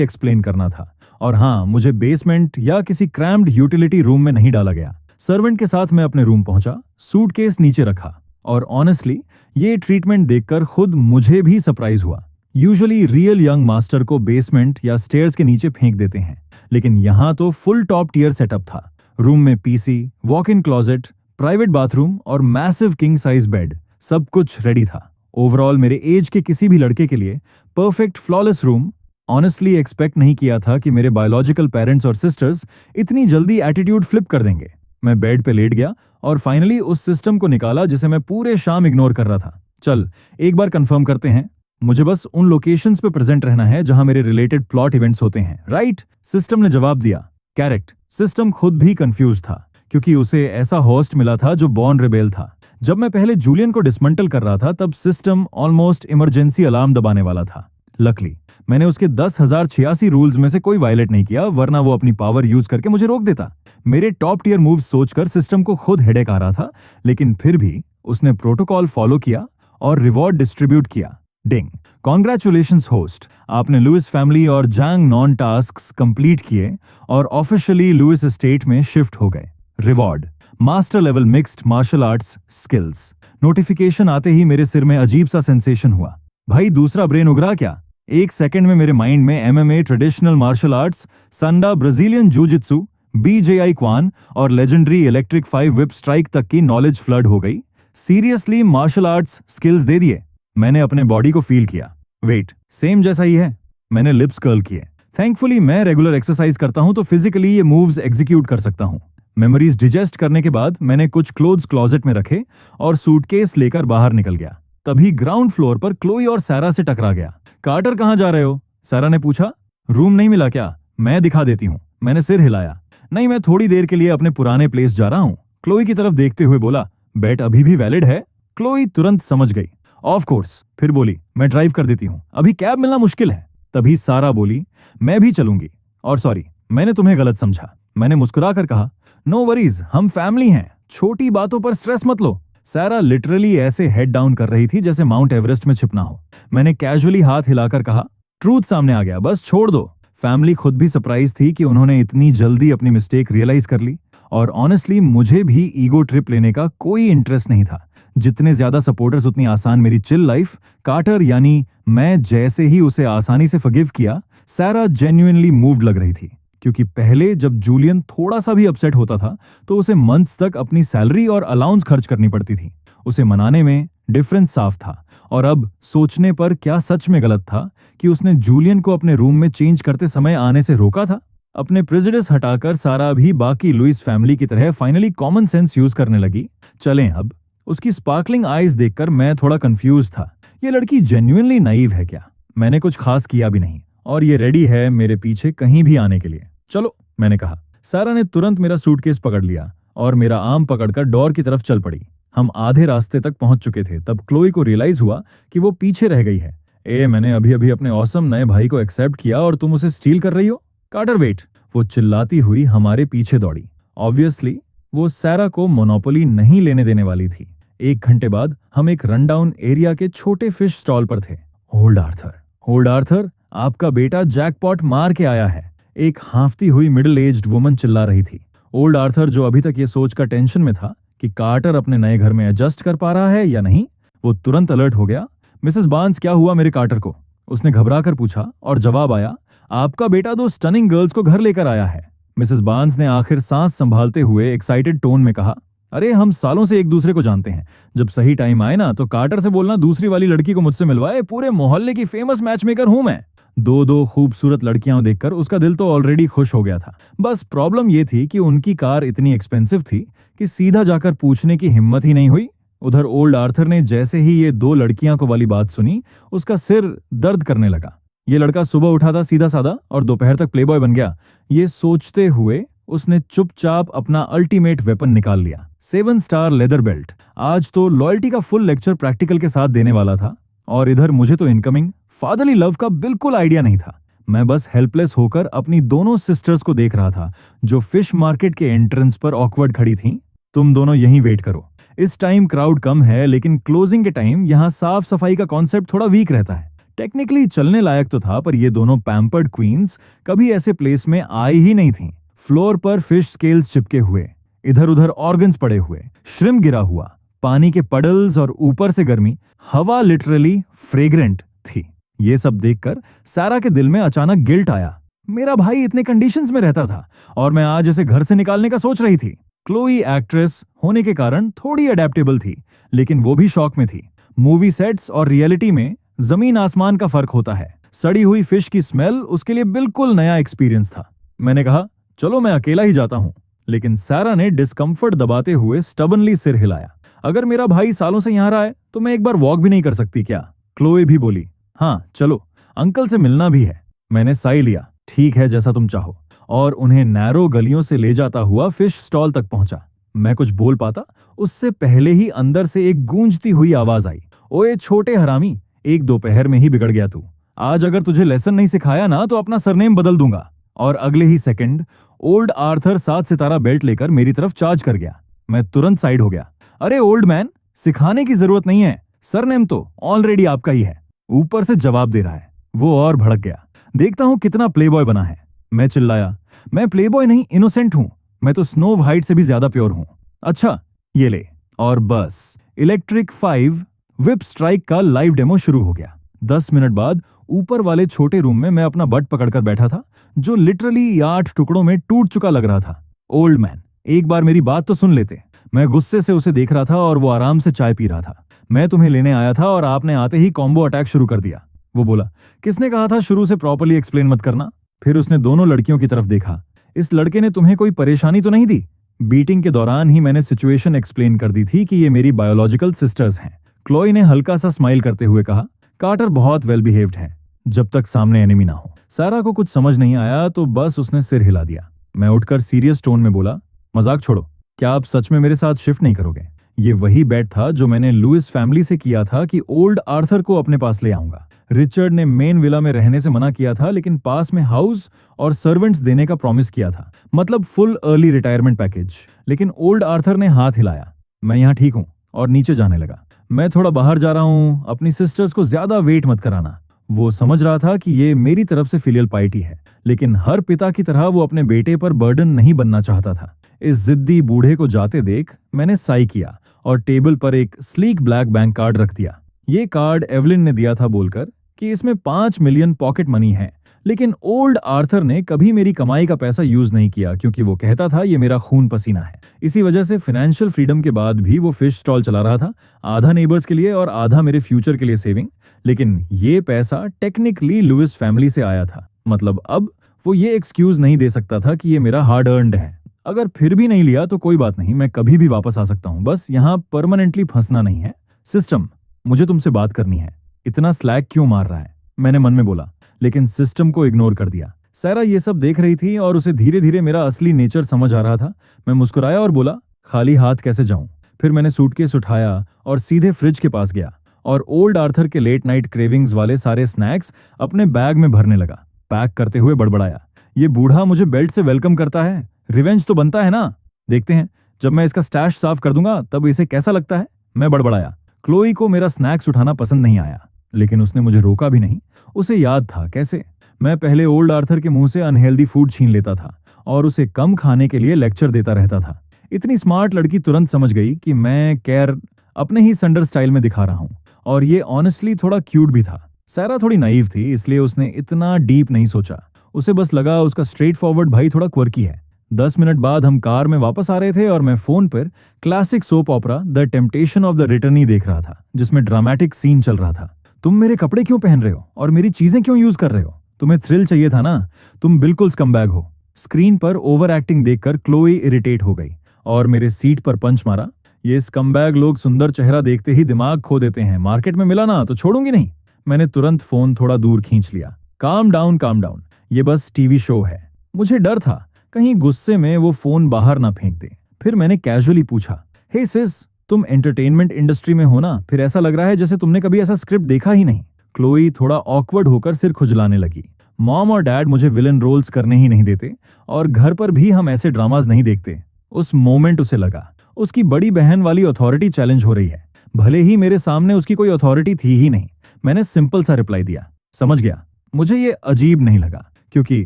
एक्सप्लेन करना था। और हाँ, मुझे बेसमेंट या किसी क्रैम्ड यूटिलिटी रूम में नहीं डाला गया। सर्वेंट के साथ मैं अपने रूम पहुंचा, सूटकेस नीचे रखा और ऑनेस्टली ये ट्रीटमेंट देखकर खुद मुझे भी सरप्राइज हुआ। यूजुअली रियल यंग मास्टर को बेसमेंट या स्टेयर्स के नीचे फेंक देते हैं, लेकिन यहाँ तो फुल टॉप टियर सेटअप था। रूम में PC, walk in closet, private bathroom और मैसिव किंग साइज बेड, सब कुछ रेडी था। ओवरऑल मेरे एज के किसी भी लड़के के लिए perfect flawless room. Honestly expect नहीं किया था कि मेरे बायोलॉजिकल पेरेंट्स और सिस्टर्स इतनी जल्दी एटीट्यूड फ्लिप कर देंगे। मैं बेड पे लेट गया और फाइनली उस सिस्टम को निकाला जिसे मैं पूरे शाम इग्नोर कर रहा था। चल एक बार कंफर्म करते हैं, मुझे बस उन लोकेशंस पे प्रेजेंट रहना है जहां मेरे रिलेटेड प्लॉट इवेंट्स होते हैं, राइट? सिस्टम ने जवाब दिया, करेक्ट। सिस्टम खुद भी कंफ्यूज था क्योंकि उसे ऐसा होस्ट मिला था जो बॉर्न रिबेल था। जब मैं पहले जूलियन को डिसमेंटल कर रहा था तब सिस्टम ऑलमोस्ट इमरजेंसी अलार्म दबाने वाला था। लकली मैंने उसके 10,086 रूल्स में से कोई वायलेट नहीं किया, वरना वो अपनी पावर यूज करके मुझे रोक देता। मेरे टॉप टियर मूव्स सोचकर सिस्टम को खुद हेडेक आ रहा था, लेकिन फिर भी उसने प्रोटोकॉल फॉलो किया और रिवॉर्ड डिस्ट्रीब्यूट किया। डिंग, कॉन्ग्रेचुलेशंस होस्ट, आपने लुइस फैमिली और जैंग नॉन टास्क्स कंप्लीट किए और ऑफिशियली लुइस एस्टेट में शिफ्ट हो गए। Reward, master level mixed martial arts skills. Notification आते ही मेरे सिर में अजीब सा सेंसेशन हुआ। भाई दूसरा ब्रेन उगरा क्या? एक सेकंड में मेरे माइंड में MMA, traditional martial arts, sanda, Brazilian jiu-jitsu, BJJ kwan और लेजेंडरी इलेक्ट्रिक 5 व्हिप स्ट्राइक तक की नॉलेज फ्लड हो गई। सीरियसली मार्शल आर्ट्स स्किल्स दे दिए। मैंने अपने बॉडी को फील किया। वेट, सेम जैसा ही है। मैंने लिप्स कर्ल किए। थैंकफुली मैं रेगुलर एक्सरसाइज करता हूं तो फिजिकली ये मूव्स एग्जीक्यूट कर सकता हूं। मेमोरीज डिजेस्ट करने के बाद मैंने कुछ क्लोथ्स क्लोजेट में रखे और सूटकेस लेकर बाहर निकल गया। तभी ग्राउंड फ्लोर पर क्लोई और सारा से टकरा गया। कार्टर कहाँ जा रहे हो? सारा ने पूछा। रूम नहीं मिला क्या? मैं दिखा देती हूँ। मैंने सिर हिलाया। नहीं, मैं थोड़ी देर के लिए अपने पुराने प्लेस जा रहा हूँ। क्लोई की तरफ देखते हुए बोला, बेट अभी भी वैलिड है? क्लोई तुरंत समझ गई। Of course. फिर बोली, मैं ड्राइव कर देती हूँ, अभी कैब मिलना मुश्किल है। तभी सारा बोली, मैं भी चलूंगी। और सॉरी, मैंने तुम्हें गलत समझा। मैंने मुस्कुरा कर कहा, नो वरीज, हम फैमिली हैं, छोटी बातों पर स्ट्रेस मत लो। सारा लिटरली ऐसे हेड डाउन कर रही थी जैसे माउंट एवरेस्ट में छिपना हो। मैंने कैजुअली हाथ हिलाकर कहा, ट्रूथ सामने आ गया, बस छोड़ दो। फैमिली खुद भी सरप्राइज थी कि उन्होंने इतनी जल्दी अपनी मिस्टेक रियलाइज कर ली। और ऑनेस्टली मुझे भी ईगो ट्रिप लेने का कोई इंटरेस्ट नहीं था। जितने ज्यादा सपोर्टर्स उतनी आसान मेरी चिल लाइफ। कार्टर यानी मैं जैसे ही उसे आसानी से फॉरगिव किया, सारा जेन्युइनली मूव्ड लग रही थी। क्योंकि पहले जब जूलियन थोड़ा सा भी अपसेट होता था तो उसे मंथ्स तक अपनी सैलरी और अलाउंस खर्च करनी पड़ती थी। उसे मनाने में डिफरेंस साफ था। और अब सोचने पर क्या सच में गलत था कि उसने जूलियन को अपने रूम में चेंज करते समय आने से रोका था। अपने प्रेजुडिस हटाकर सारा भी बाकी लुइस फैमिली की तरह फाइनली कॉमन सेंस यूज करने लगी। चलें अब। उसकी स्पार्कलिंग आईज देखकर मैं थोड़ा कंफ्यूज था। ये लड़की जेन्युइनली नाइव है क्या? मैंने कुछ खास किया भी नहीं और ये रेडी है मेरे पीछे कहीं भी आने के लिए। चलो, मैंने कहा। सारा ने तुरंत मेरा सूटकेस पकड़ लिया और मेरा आर्म पकड़कर डोर की तरफ चल पड़ी। हम आधे रास्ते तक पहुंच चुके थे तब क्लोई को रियलाइज हुआ कि वो पीछे रह गई है। मैंने अभी अभी अपने ऑसम नए भाई को एक्सेप्ट किया और तुम उसे स्टील कर रही हो? Carter wait! वो चिल्लाती हुई हमारे पीछे दौड़ी। ऑब्वियसली वो सारा को मोनोपोली नहीं लेने देने वाली थी। 1 घंटे बाद हम एक रनडाउन एरिया के छोटे फिश स्टॉल पर थे। ओल्ड आर्थर, ओल्ड आर्थर, आपका बेटा जैकपॉट मार के आया है, एक हांफती हुई मिडिल एज्ड वुमन चिल्ला रही थी। ओल्ड आर्थर, जो अभी तक ये सोचकर टेंशन में था कि कार्टर अपने नए घर में एडजस्ट कर पा रहा है या नहीं, वो तुरंत अलर्ट हो गया। मिसेस बार्न्स, क्या हुआ मेरे कार्टर को? उसने घबराकर पूछा और जवाब आया, आपका बेटा 2 स्टनिंग गर्ल्स को घर लेकर आया है। मिसेस बार्न्स ने आखिर सांस संभालते हुए एक्साइटेड टोन में कहा, अरे हम सालों से एक दूसरे को जानते हैं। जब सही टाइम आए ना तो कार्टर से बोलना दूसरी वाली लड़की को मुझसे मिलवाए। पूरे मोहल्ले की फेमस मैच मेकर हूं मैं। 2 खूबसूरत लड़कियां देखकर उसका दिल तो ऑलरेडी खुश हो गया था। बस प्रॉब्लम यह थी कि उनकी कार इतनी एक्सपेंसिव थी कि सीधा जाकर पूछने की हिम्मत ही नहीं हुई। उधर ओल्ड आर्थर ने जैसे ही ये 2 लड़कियां को वाली बात सुनी, उसका सिर दर्द करने लगा। ये लड़का सुबह उठा था सीधा साधा और दोपहर तक प्लेबॉय बन गया। ये सोचते हुए उसने चुपचाप अपना अल्टीमेट वेपन निकाल लिया, 7 स्टार लेदर बेल्ट। आज तो लॉयल्टी का फुल लेक्चर प्रैक्टिकल के साथ देने वाला था। और इधर मुझे तो इनकमिंग फादरली लव का बिल्कुल आइडिया नहीं था। मैं बस हेल्पलेस होकर अपनी दोनों सिस्टर्स को देख रहा था जो फिश मार्केट के एंट्रेंस पर ऑकवर्ड खड़ी थीं। तुम दोनों यहीं वेट करो। इस टाइम क्राउड कम है, लेकिन क्लोजिंग के टाइम यहाँ साफ सफाई का कॉन्सेप्ट थोड़ा वीक रहता है। टेक्निकली चलने लायक तो था, पर ये दोनों पैम्पर्ड क्वींस कभी ऐसे प्लेस में आई ही नहीं थीं। फ्लोर पर फिश स्केल्स चिपके हुए, इधर उधर ऑर्गन्स पड़े हुए, श्रिम्प गिरा हुआ, पानी के पडल्स और ऊपर से गर्मी, हवा लिटरली फ्रेग्रेंट थी। ये सब देखकर सारा के दिल में अचानक गिल्ट आया। मेरा भाई इतने कंडीशंस में रहता था और मैं आज इसे घर से निकालने का सोच रही थी। क्लोई एक्ट्रेस होने के कारण थोड़ी अडेप्टेबल थी, लेकिन वो भी शॉक में थी। मूवी सेट्स और रियलिटी में जमीन आसमान का फर्क होता है। सड़ी हुई फिश की स्मेल उसके लिए बिल्कुल नया एक्सपीरियंस था। मैंने कहा, चलो मैं अकेला ही जाता हूं। लेकिन सारा ने डिस्कम्फर्ट दबाते हुए स्टबनली सिर हिलाया। अगर मेरा भाई सालों से यहां रहा है तो मैं एक बार वॉक भी नहीं कर सकती क्या? क्लोए भी बोली, हाँ चलो, अंकल से मिलना भी है। मैंने साई लिया, ठीक है जैसा तुम चाहो, और उन्हें नैरो गलियों से ले जाता हुआ फिश स्टॉल तक पहुंचा। मैं कुछ बोल पाता उससे पहले ही अंदर से एक गूंजती हुई आवाज आई, ओए छोटे हरामी, एक दोपहर में ही बिगड़ गया तू। आज अगर तुझे लेसन नहीं सिखाया ना तो अपना सरनेम बदल दूंगा। और अगले ही सेकंड ओल्ड आर्थर 7 सितारा बेल्ट लेकर मेरी तरफ चार्ज कर गया। मैं तुरंत साइड हो गया। अरे ओल्ड मैन, सिखाने की जरूरत नहीं है, सरनेम तो ऑलरेडी आपका ही है। ऊपर से जवाब दे रहा है। वो और भड़क गया। देखता हूं कितना प्लेबॉय बना है। मैं चिल्लाया, मैं प्लेबॉय नहीं, इनोसेंट हूं। मैं तो स्नो व्हाइट से भी ज्यादा प्योर हूं। अच्छा ये ले। और बस इलेक्ट्रिक 5 विप स्ट्राइक का लाइव डेमो शुरू हो गया। 10 मिनट बाद ऊपर वाले छोटे रूम में मैं अपना बट पकड़कर बैठा था, जो लिटरली 8 टुकड़ों में टूट चुका लग रहा था। ओल्ड मैन, एक बार मेरी बात तो सुन लेते। मैं गुस्से से उसे देख रहा था और वो आराम से चाय पी रहा था। मैं तुम्हें लेने आया था और आपने आते ही कॉम्बो अटैक शुरू कर दिया। वो बोला, किसने कहा था शुरू से प्रॉपर्ली एक्सप्लेन मत करना? फिर उसने दोनों लड़कियों की तरफ देखा। इस लड़के ने तुम्हें कोई परेशानी तो नहीं दी? बीटिंग के दौरान ही मैंने सिचुएशन एक्सप्लेन कर दी थी कि ये मेरी बायोलॉजिकल सिस्टर्स हैं। क्लोई ने हल्का सा स्माइल करते हुए कहा, कार्टर बहुत वेल बिहेव्ड है जब तक सामने एनिमी ना हो। सारा को कुछ समझ नहीं आया तो बस उसने सिर हिला दिया। मैं उठकर सीरियस टोन में बोला, मजाक छोड़ो, क्या आप सच में मेरे साथ शिफ्ट नहीं करोगे? ये वही बेट था जो मैंने लुइस फैमिली से किया था कि ओल्ड आर्थर को अपने पास ले आऊंगा। रिचर्ड ने मेन विला में रहने से मना किया था, लेकिन पास में हाउस और सर्वेंट्स देने का प्रॉमिस किया था, मतलब फुल अर्ली रिटायरमेंट पैकेज। लेकिन ओल्ड आर्थर ने हाथ हिलाया। मैं यहाँ ठीक हूँ और नीचे जाने लगा। मैं थोड़ा बाहर जा रहा हूँ, अपनी सिस्टर्स को ज्यादा वेट मत कराना। वो समझ रहा था कि ये मेरी तरफ से फिलियल पाइटी है, लेकिन हर पिता की तरह वो अपने बेटे पर बर्डन नहीं बनना चाहता था। इस जिद्दी बूढ़े को जाते देख मैंने साई किया और टेबल पर एक स्लीक ब्लैक बैंक कार्ड रख दिया। ये कार्ड एवलिन ने दिया था बोलकर कि इसमें 5 मिलियन पॉकेट मनी है, लेकिन ओल्ड आर्थर ने कभी मेरी कमाई का पैसा यूज नहीं किया क्योंकि वो कहता था ये मेरा खून पसीना है। इसी वजह से फाइनेंशियल फ्रीडम के बाद भी वो फिश स्टॉल चला रहा था, आधा नेबर्स के लिए और आधा मेरे फ्यूचर के लिए सेविंग। लेकिन ये पैसा टेक्निकली लुइस फैमिली से आया था, मतलब अब वो ये एक्सक्यूज नहीं दे सकता था कि ये मेरा हार्ड अर्नड है। अगर फिर भी नहीं लिया तो कोई बात नहीं, मैं कभी भी वापस आ सकता हूँ, बस यहाँ परमानेंटली फंसना नहीं है। सिस्टम, मुझे तुमसे बात करनी है। इतना स्लैग क्यों मार रहा है, मैंने मन में बोला, लेकिन सिस्टम को इग्नोर कर दिया। सारा ये सब देख रही थी और उसे धीरे धीरे मेरा असली नेचर समझ आ रहा था। मैं मुस्कुराया और बोला, खाली हाथ कैसे जाऊं। फिर मैंने सूटकेस उठाया और सीधे फ्रिज के पास गया और ओल्ड आर्थर के लेट नाइट क्रेविंग्स वाले सारे स्नैक्स अपने बैग में भरने लगा। पैक करते हुए बड़बड़ाया, ये बूढ़ा मुझे बेल्ट से वेलकम करता है, रिवेंज तो बनता है ना। देखते हैं जब मैं इसका स्टैश साफ कर दूंगा तब इसे कैसा लगता है, मैं बड़बड़ाया। क्लोई को मेरा स्नैक्स उठाना पसंद नहीं आया, लेकिन उसने मुझे रोका भी नहीं। उसे याद था कैसे मैं पहले ओल्ड आर्थर के मुंह से अनहेल्दी फूड छीन लेता था और उसे कम खाने के लिए लेक्चर देता रहता था। इतनी स्मार्ट लड़की तुरंत समझ गई कि मैं केयर अपने ही संडर स्टाइल में दिखा रहा हूं, और ये ऑनेस्टली थोड़ा क्यूट भी था। सारा थोड़ी नाइव थी, इसलिए उसने इतना डीप नहीं सोचा। उसे बस लगा उसका स्ट्रेट फॉरवर्ड भाई थोड़ा क्वर्की है। 10 मिनट बाद हम कार में वापस आ रहे थे और मैं फोन पर classic soap ऑपरा the temptation of the returnee देख रहा था, जिसमें ड्रामेटिक सीन चल रहा था। तुम मेरे कपड़े क्यों पहन रहे हो और मेरी चीजें क्यों यूज कर रहे हो? तुम्हें थ्रिल चाहिए था ना, तुम बिल्कुल स्कमबैग हो। स्क्रीन पर ओवर एक्टिंग देखकर क्लोई इरिटेट हो गई और मेरे सीट पर पंच मारा। ये स्कमबैग लोग सुंदर चेहरा देखते ही दिमाग खो देते हैं, मार्केट में मिला ना तो छोड़ूंगी नहीं। मैंने तुरंत फोन थोड़ा दूर खींच लिया। काम डाउन, ये बस टीवी शो है। मुझे डर था कहीं गुस्से में वो फोन बाहर ना फेंक दे। फिर मैंने कैजुअली पूछा, हे सिस, तुम एंटरटेनमेंट इंडस्ट्री में हो ना, फिर ऐसा लग रहा है जैसे तुमने कभी ऐसा स्क्रिप्ट देखा ही नहीं। क्लोई थोड़ा ऑकवर्ड होकर सिर खुजलाने लगी। मॉम और डैड मुझे विलन रोल्स करने ही नहीं देते और घर पर भी हम ऐसे ड्रामाज नहीं देखते। उस मोमेंट उसे लगा उसकी बड़ी बहन वाली अथॉरिटी चैलेंज हो रही है, भले ही मेरे सामने उसकी कोई अथॉरिटी थी ही नहीं। मैंने सिंपल सा रिप्लाई दिया, समझ गया। मुझे ये अजीब नहीं लगा क्योंकि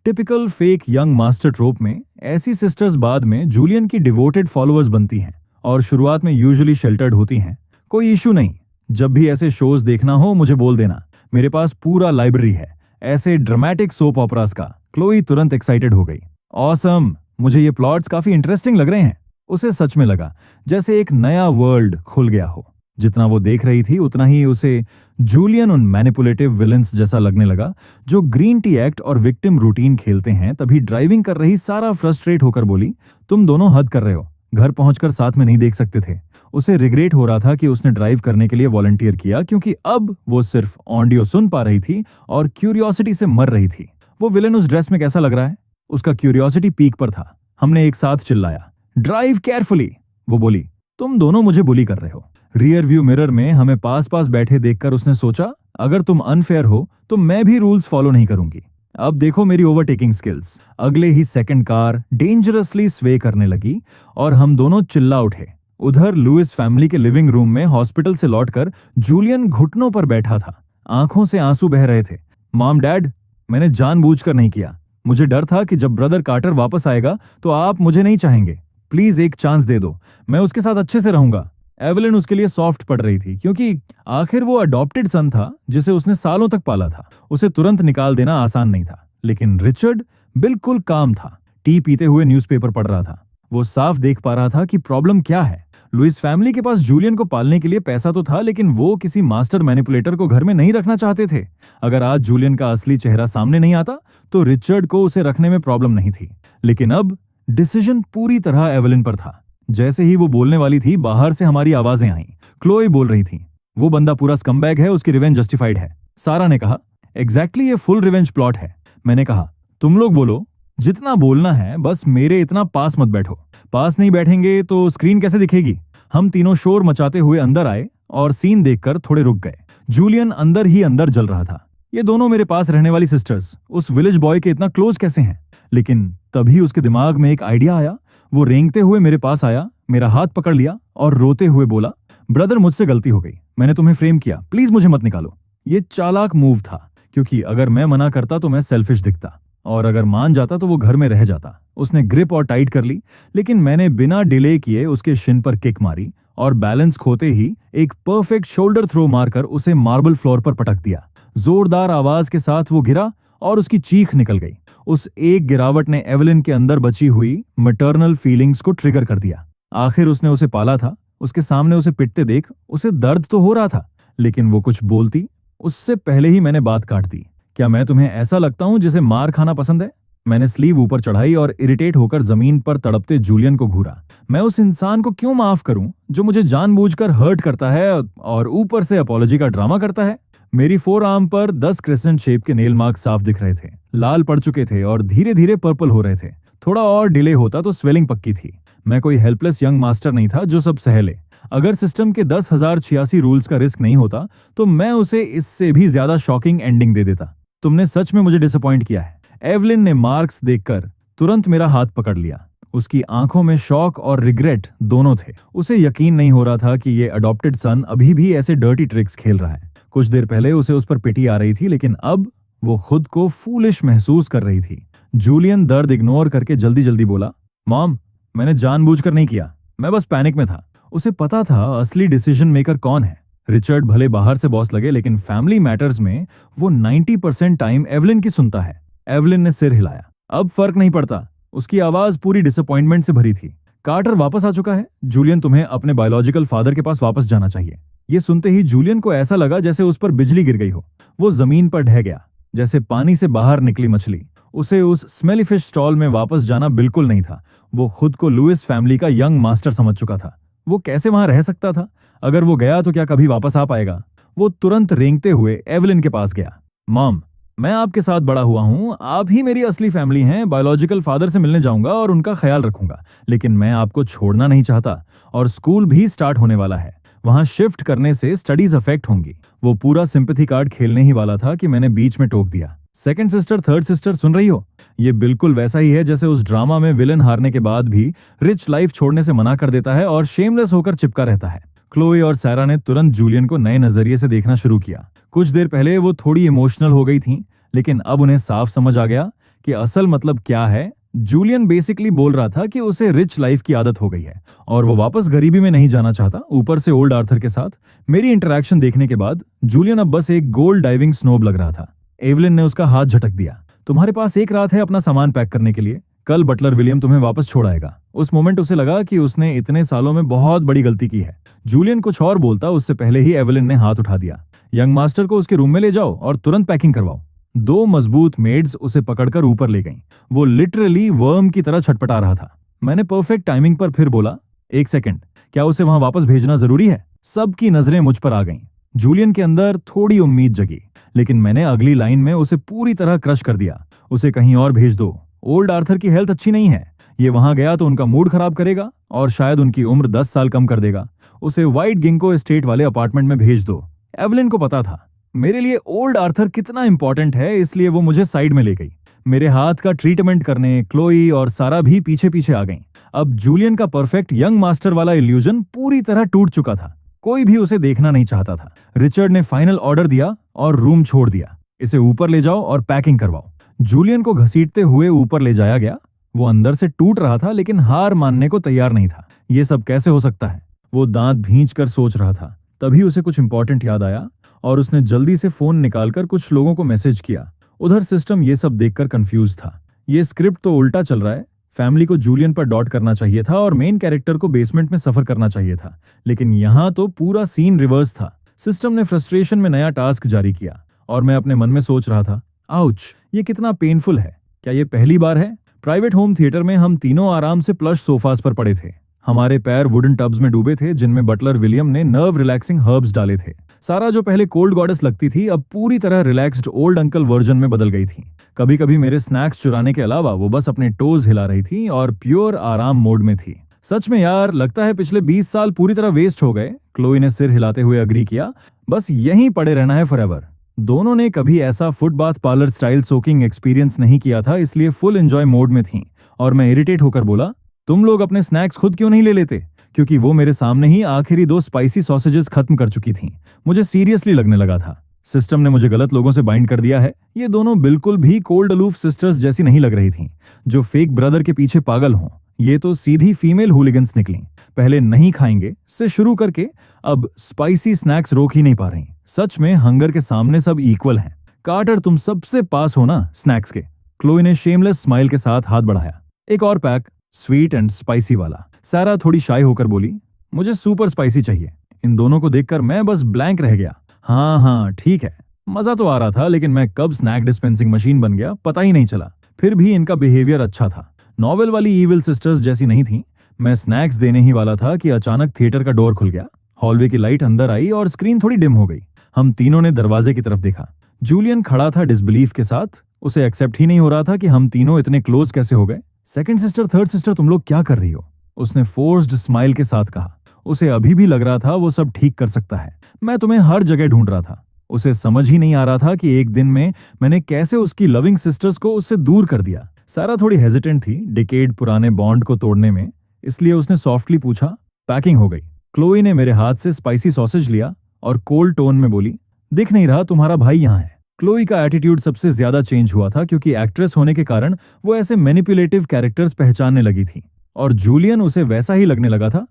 टिपिकल फेक यंग मास्टर ट्रोप में ऐसी सिस्टर्स बाद में जूलियन की डिवोटेड फॉलोअर्स बनती हैं और शुरुआत में यूजुअली शेल्टर्ड होती हैं। कोई इशू नहीं, जब भी ऐसे शोज देखना हो मुझे बोल देना, मेरे पास पूरा लाइब्रेरी है ऐसे ड्रामेटिक सोप ऑपरास का। क्लोई तुरंत एक्साइटेड हो गई। ऑसम, मुझे ये प्लॉट्स काफी इंटरेस्टिंग लग रहे हैं। उसे सच में लगा जैसे एक नया वर्ल्ड खुल गया हो। जितना वो देख रही थी उतना ही उसे जूलियन उन मैनिपुलेटिव विलेंस जैसा लगने लगा जो ग्रीन टी एक्ट और विक्टिम रूटीन खेलते हैं। तभी ड्राइविंग कर रही सारा फ्रस्ट्रेट होकर बोली, तुम दोनों हद कर रहे हो, घर पहुंचकर साथ में नहीं देख सकते थे। उसे रिग्रेट हो रहा था कि उसने ड्राइव करने के लिए वॉलंटियर किया, क्योंकि अब वो सिर्फ ऑडियो सुन पा रही थी और क्यूरियोसिटी से मर रही थी। वो विलेन उस ड्रेस में कैसा लग रहा है? उसका क्यूरियोसिटी पीक पर था। हमने एक साथ चिल्लाया, ड्राइव केयरफुली। वो बोली, तुम दोनों मुझे बुली कर रहे हो। रियर व्यू मिरर में हमें पास पास बैठे देखकर उसने सोचा, अगर तुम अनफेयर हो तो मैं भी रूल्स फॉलो नहीं करूंगी। अब देखो मेरी ओवरटेकिंग स्किल्स। अगले ही सेकंड कार डेंजरसली स्वे करने लगी और हम दोनों चिल्ला उठे। उधर लुइस फैमिली के लिविंग रूम में हॉस्पिटल से लौटकर जूलियन घुटनों पर बैठा था, आंखों से आंसू बह रहे थे। मॉम डैड, मैंने जानबूझकर नहीं किया। मुझे डर था कि जब ब्रदर कार्टर वापस आएगा तो आप मुझे नहीं चाहेंगे। प्लीज एक चांस दे दो, मैं उसके साथ अच्छे से रहूंगा। एवलिन उसके लिए सॉफ्ट पड़ रही थी क्योंकि आखिर वो अडॉप्टेड सन था जिसे उसने सालों तक पाला था। उसे तुरंत निकाल देना आसान नहीं था। लेकिन रिचर्ड बिल्कुल काम था, टी पीते हुए न्यूज़पेपर पढ़ रहा था। वो साफ देख पा रहा था कि प्रॉब्लम क्या है। लुइस फैमिली के पास जूलियन को पालने के लिए पैसा तो था, लेकिन वो किसी मास्टर मैनिपुलेटर को घर में नहीं रखना चाहते थे। अगर आज जूलियन का असली चेहरा सामने नहीं आता तो रिचर्ड को उसे रखने में प्रॉब्लम नहीं थी। लेकिन अब डिसीजन पूरी तरह एवलिन पर था। जैसे ही वो बोलने वाली थी, बाहर से हमारी आवाजें आईं। क्लोई बोल रही थी, वो बंदा पूरा स्कमबैग है, उसकी रिवेंज जस्टिफाइड है। सारा ने कहा, एग्जैक्टली ये फुल रिवेंज प्लॉट है। मैंने कहा, तुम लोग बोलो, जितना बोलना है, बस मेरे इतना पास मत बैठो। पास नहीं बैठेंगे तो स्क्रीन कैसे दिखेगी? हम तीनों शोर मचाते हुए अंदर आए और सीन देखकर थोड़े रुक गए। जूलियन अंदर ही अंदर जल रहा था। ये दोनों मेरे पास रहने वाली सिस्टर्स उस विलेज बॉय के इतना क्लोज कैसे हैं? लेकिन तभी उसके दिमाग में एक आइडिया आया। वो रेंगते हुए मेरे पास आया, मेरा हाथ पकड़ लिया और रोते हुए बोला, ब्रदर मुझसे गलती हो गई, मैंने तुम्हें फ्रेम किया, प्लीज मुझे मत निकालो। ये चालाक मूव था, क्योंकि अगर मैं मना करता तो मैं सेल्फिश दिखता, और अगर मान जाता तो वो घर में रह जाता। उसने ग्रिप और टाइट कर ली, लेकिन मैंने बिना डिले किए उसके शिन पर किक मारी और बैलेंस खोते ही एक परफेक्ट शोल्डर थ्रो मारकर उसे मार्बल फ्लोर पर पटक दिया। जोरदार आवाज के साथ वो गिरा और उसकी चीख निकल गई। उस एक गिरावट ने एवलिन के अंदर बची हुई मैटरनल फीलिंग्स को ट्रिगर कर दिया। आखिर उसने उसे पाला था, उसके सामने उसे पिटते देख उसे दर्द तो हो रहा था, लेकिन वो कुछ बोलती उससे पहले ही मैंने बात काट दी। क्या मैं तुम्हें ऐसा लगता हूं जिसे मार खाना पसंद है? मैंने स्लीव ऊपर चढ़ाई और इरिटेट होकर जमीन पर तड़पते जूलियन को घूरा। मैं उस इंसान को क्यों माफ करूं जो मुझे जानबूझकर हर्ट करता है और ऊपर से अपॉलॉजी का ड्रामा करता है? मेरी फोर आर्म पर 10 क्रेसेंट शेप के नेल मार्क साफ दिख रहे थे, लाल पड़ चुके थे और धीरे धीरे पर्पल हो रहे थे। थोड़ा और डिले होता तो स्वेलिंग पक्की थी। मैं कोई हेल्पलेस यंग मास्टर नहीं था जो सब सह ले। अगर सिस्टम के 10,086 रूल्स का रिस्क नहीं होता तो मैं उसे इससे भी ज्यादा शॉकिंग एंडिंग दे देता। तुमने सच में मुझे डिसअपॉइंट किया है। एवलिन ने मार्क्स देखकर तुरंत मेरा हाथ पकड़ लिया। उसकी आंखों में शॉक और रिग्रेट दोनों थे। उसे यकीन नहीं हो रहा था कि ये अडॉप्टेड सन अभी भी ऐसे डर्टी ट्रिक्स खेल रहा है। कुछ देर पहले उसे उस पर पिटी आ रही थी, लेकिन अब वो खुद को फूलिश महसूस कर रही थी। जूलियन दर्द इग्नोर करके जल्दी जल्दी बोला, मॉम, मैंने जानबूझकर नहीं किया, मैं बस पैनिक में था। उसे पता था असली डिसीजन मेकर कौन है। रिचर्ड भले बाहर से बॉस लगे, लेकिन फैमिली मैटर्स में वो 90% टाइम एवलिन की सुनता है। एवलिन ने सिर हिलाया। अब फर्क नहीं पड़ता। उसकी आवाज पूरी डिसअपॉइंटमेंट से भरी थी। कार्टर वापस आ चुका है। जूलियन, तुम्हें अपने बायोलॉजिकल फादर के पास वापस जाना चाहिए। ये सुनते ही जूलियन को ऐसा लगा जैसे उस पर बिजली गिर गई हो। वो जमीन पर ढह गया, जैसे पानी से बाहर निकली मछली। उसे उस स्मेली फिश स्टॉल में वापस जाना बिल्कुल नहीं था। वो खुद को लुइस फैमिली का यंग मास्टर समझ चुका था। वो कैसे वहां रह सकता था? अगर वो गया तो क्या कभी वापस आ पाएगा? वो तुरंत रेंगते हुए एवलिन के पास गया। मॉम, मैं आपके साथ बड़ा हुआ हूं, आप ही मेरी असली फैमिली हैं। बायोलॉजिकल फादर से मिलने जाऊंगा और उनका ख्याल रखूंगा, लेकिन मैं आपको छोड़ना नहीं चाहता। और स्कूल भी स्टार्ट होने वाला है। वहां शिफ्ट करने से स्टडीज अफेक्ट होंगी। वो पूरा सिंपैथी कार्ड खेलने ही वाला था कि मैंने बीच में टोक दिया। सेकंड सिस्टर, थर्ड सिस्टर, सुन रही हो? ये बिल्कुल वैसा ही है जैसे उस ड्रामा में विलन हारने के बाद भी रिच लाइफ छोड़ने से मना कर देता है और शेमलेस होकर चिपका रहता है। क्लोई और सैरा ने तुरंत जूलियन को नए नजरिए से देखना शुरू किया। कुछ देर पहले वो थोड़ी इमोशनल हो गई थीं, लेकिन अब उन्हें साफ समझ आ गया कि असल मतलब क्या है। जूलियन बेसिकली बोल रहा था कि उसे रिच लाइफ की आदत हो गई है और वो वापस गरीबी में नहीं जाना चाहता, ऊपर से ओल्ड आर्थर के साथ। मेरी इंटरेक्शन देखने के बाद जूलियन अब बस एक गोल्ड डाइविंग स्नोब लग रहा था। एवलिन ने उसका हाथ झटक दिया। तुम्हारे पास एक रात है अपना सामान पैक करने के लिए। कल बटलर विलियम तुम्हें वापस छोड़ आएगा। उस मोमेंट उसे लगा कि उसने इतने सालों में बहुत बड़ी गलती की है। जूलियन कुछ और बोलता उससे पहले ही एवलिन ने हाथ उठा दिया। यंग मास्टर को उसके रूम में ले जाओ और तुरंत पैकिंग करवाओ। 2 मजबूत मेड्स उसे पकड़कर ऊपर ले गईं। वो लिटरली वर्म की तरह छटपटा रहा था। मैंने परफेक्ट टाइमिंग पर फिर बोला, एक सेकंड, क्या उसे वहां वापस भेजना जरूरी है? सबकी नजरें मुझ पर आ गईं। जूलियन के अंदर थोड़ी उम्मीद जगी, लेकिन मैंने अगली लाइन में उसे पूरी तरह क्रश कर दिया। उसे कहीं और भेज दो। ओल्ड आर्थर की हेल्थ अच्छी नहीं है। ये वहां गया तो उनका मूड खराब करेगा और शायद उनकी उम्र 10 साल कम कर देगा। उसे व्हाइट गिंको एस्टेट वाले अपार्टमेंट में भेज दो। एवलिन को पता था मेरे लिए ओल्ड आर्थर कितना इंपॉर्टेंट है, इसलिए वो मुझे साइड में ले गई। मेरे हाथ का ट्रीटमेंट करने क्लोई और सारा भी पीछे पीछे आ गईं। अब जूलियन का परफेक्ट यंग मास्टर वाला इल्यूजन पूरी तरह टूट चुका था। कोई भी उसे देखना नहीं चाहता था। रिचर्ड ने फाइनल ऑर्डर दिया और रूम छोड़ दिया। इसे ऊपर ले जाओ और पैकिंग करवाओ। जूलियन को घसीटते हुए ऊपर ले जाया गया। वो अंदर से टूट रहा था, लेकिन हार मानने को तैयार नहीं था। ये सब कैसे हो सकता है? वो दांत भींच कर सोच रहा था। तभी उसे कुछ इंपॉर्टेंट याद आया और उसने जल्दी से फोन निकालकर कुछ लोगों को मैसेज किया। उधर सिस्टम ये सब देखकर कंफ्यूज था। ये स्क्रिप्ट तो उल्टा चल रहा है। फैमिली को जूलियन पर डॉट करना चाहिए था और मेन कैरेक्टर को बेसमेंट में सफर करना चाहिए था, लेकिन यहाँ तो पूरा सीन रिवर्स था। सिस्टम ने फ्रस्ट्रेशन में नया टास्क जारी किया और मैं अपने मन में सोच रहा था, आउच, ये कितना पेनफुल है। क्या ये पहली बार है? प्राइवेट होम थिएटर में हम तीनों आराम से प्लश सोफास पर पड़े थे। हमारे पैर वुडन टब्स में डूबे थे जिनमें बटलर विलियम ने नर्व रिलैक्सिंग हर्ब्स डाले थे। सारा जो पहले कोल्ड गॉडेस लगती थी अब पूरी तरह रिलैक्स्ड ओल्ड अंकल वर्जन में बदल गई थी। कभी कभी मेरे स्नैक्स चुराने के अलावा वो बस अपने टोज हिला रही थी और प्योर आराम मोड में थी। सच में यार, लगता है पिछले 20 साल पूरी तरह वेस्ट हो गए। क्लोई ने सिर हिलाते हुए अग्री किया। बस यहीं पड़े रहना है फॉरएवर। दोनों ने कभी ऐसा फुटबाथ पार्लर स्टाइल सोकिंग एक्सपीरियंस नहीं किया था, इसलिए फुल एंजॉय मोड में थीं। और मैं इरिटेट होकर बोला, तुम लोग अपने स्नैक्स खुद क्यों नहीं ले लेते? क्योंकि वो मेरे सामने ही आखिरी 2 स्पाइसी सॉसेजेस खत्म कर चुकी थीं। मुझे सीरियसली लगने लगा था। सिस्टम ने मुझे गलत लोगों से बाइंड कर दिया है। ये दोनों बिल्कुल भी कोल्ड अलूफ सिस्टर्स जैसी नहीं लग रही थीं, जो फेक ब्रदर के पीछे पागल हों। ये तो सीधी फीमेल हुलिगन्स निकली। पहले नहीं खाएंगे से शुरू करके अब स्पाइसी स्नैक्स रोक ही नहीं पा रही। सच में हंगर के सामने सब इक्वल हैं। कार्टर, तुम सबसे पास हो ना स्नैक्स के। क्लोई ने शेमलेस स्माइल के साथ हाथ बढ़ाया। एक और पैक, स्वीट एंड स्पाइसी वाला। सारा थोड़ी शाई होकर बोली, मुझे सुपर स्पाइसी चाहिए। इन दोनों को देखकर मैं बस ब्लैंक रह गया। हाँ ठीक है, मजा तो आ रहा था, लेकिन मैं कब स्नैक डिस्पेंसिंग मशीन बन गया पता ही नहीं चला। फिर भी इनका बिहेवियर अच्छा था, नॉवेल वाली ईविल सिस्टर्स जैसी नहीं थी। मैं स्नैक्स देने ही वाला था कि अचानक थिएटर का डोर खुल गया। हॉलवे की लाइट अंदर आई और स्क्रीन थोड़ी डिम हो गई। हम तीनों ने दरवाजे की तरफ देखा। जूलियन खड़ा था डिसबिलीफ के साथ। उसे एक्सेप्ट ही नहीं हो रहा था कि हम तीनों इतने क्लोज कैसे हो गए। सेकंड सिस्टर, थर्ड सिस्टर, तुम लोग क्या कर रही हो? उसने फोर्स्ड स्माइल के साथ कहा। उसे अभी भी लग रहा था वो सब ठीक कर सकता है। मैं तुम्हें हर जगह ढूंढ रहा था। उसे समझ ही नहीं आ रहा था कि एक दिन में मैंने कैसे उसकी लविंग सिस्टर्स को उससे दूर कर दिया। सारा थोड़ी हेजिटेंट थी डिकेड पुराने बॉन्ड को तोड़ने में, इसलिए उसने सॉफ्टली पूछा, पैकिंग हो गई? क्लोई ने मेरे हाथ से स्पाइसी सॉसेज लिया और कोल्ड टोन में बोली, दिख नहीं रहा तुम्हारा भाई यहाँ है। क्लोई का एटीट्यूड सबसे ज्यादा चेंज हुआ था, क्योंकि एक्ट्रेस होने के कारण वो ऐसे मैनिपुलेटिव कैरेक्टर्स पहचानने लगी थी, और जूलियन उसे वैसा ही लगने लगा था।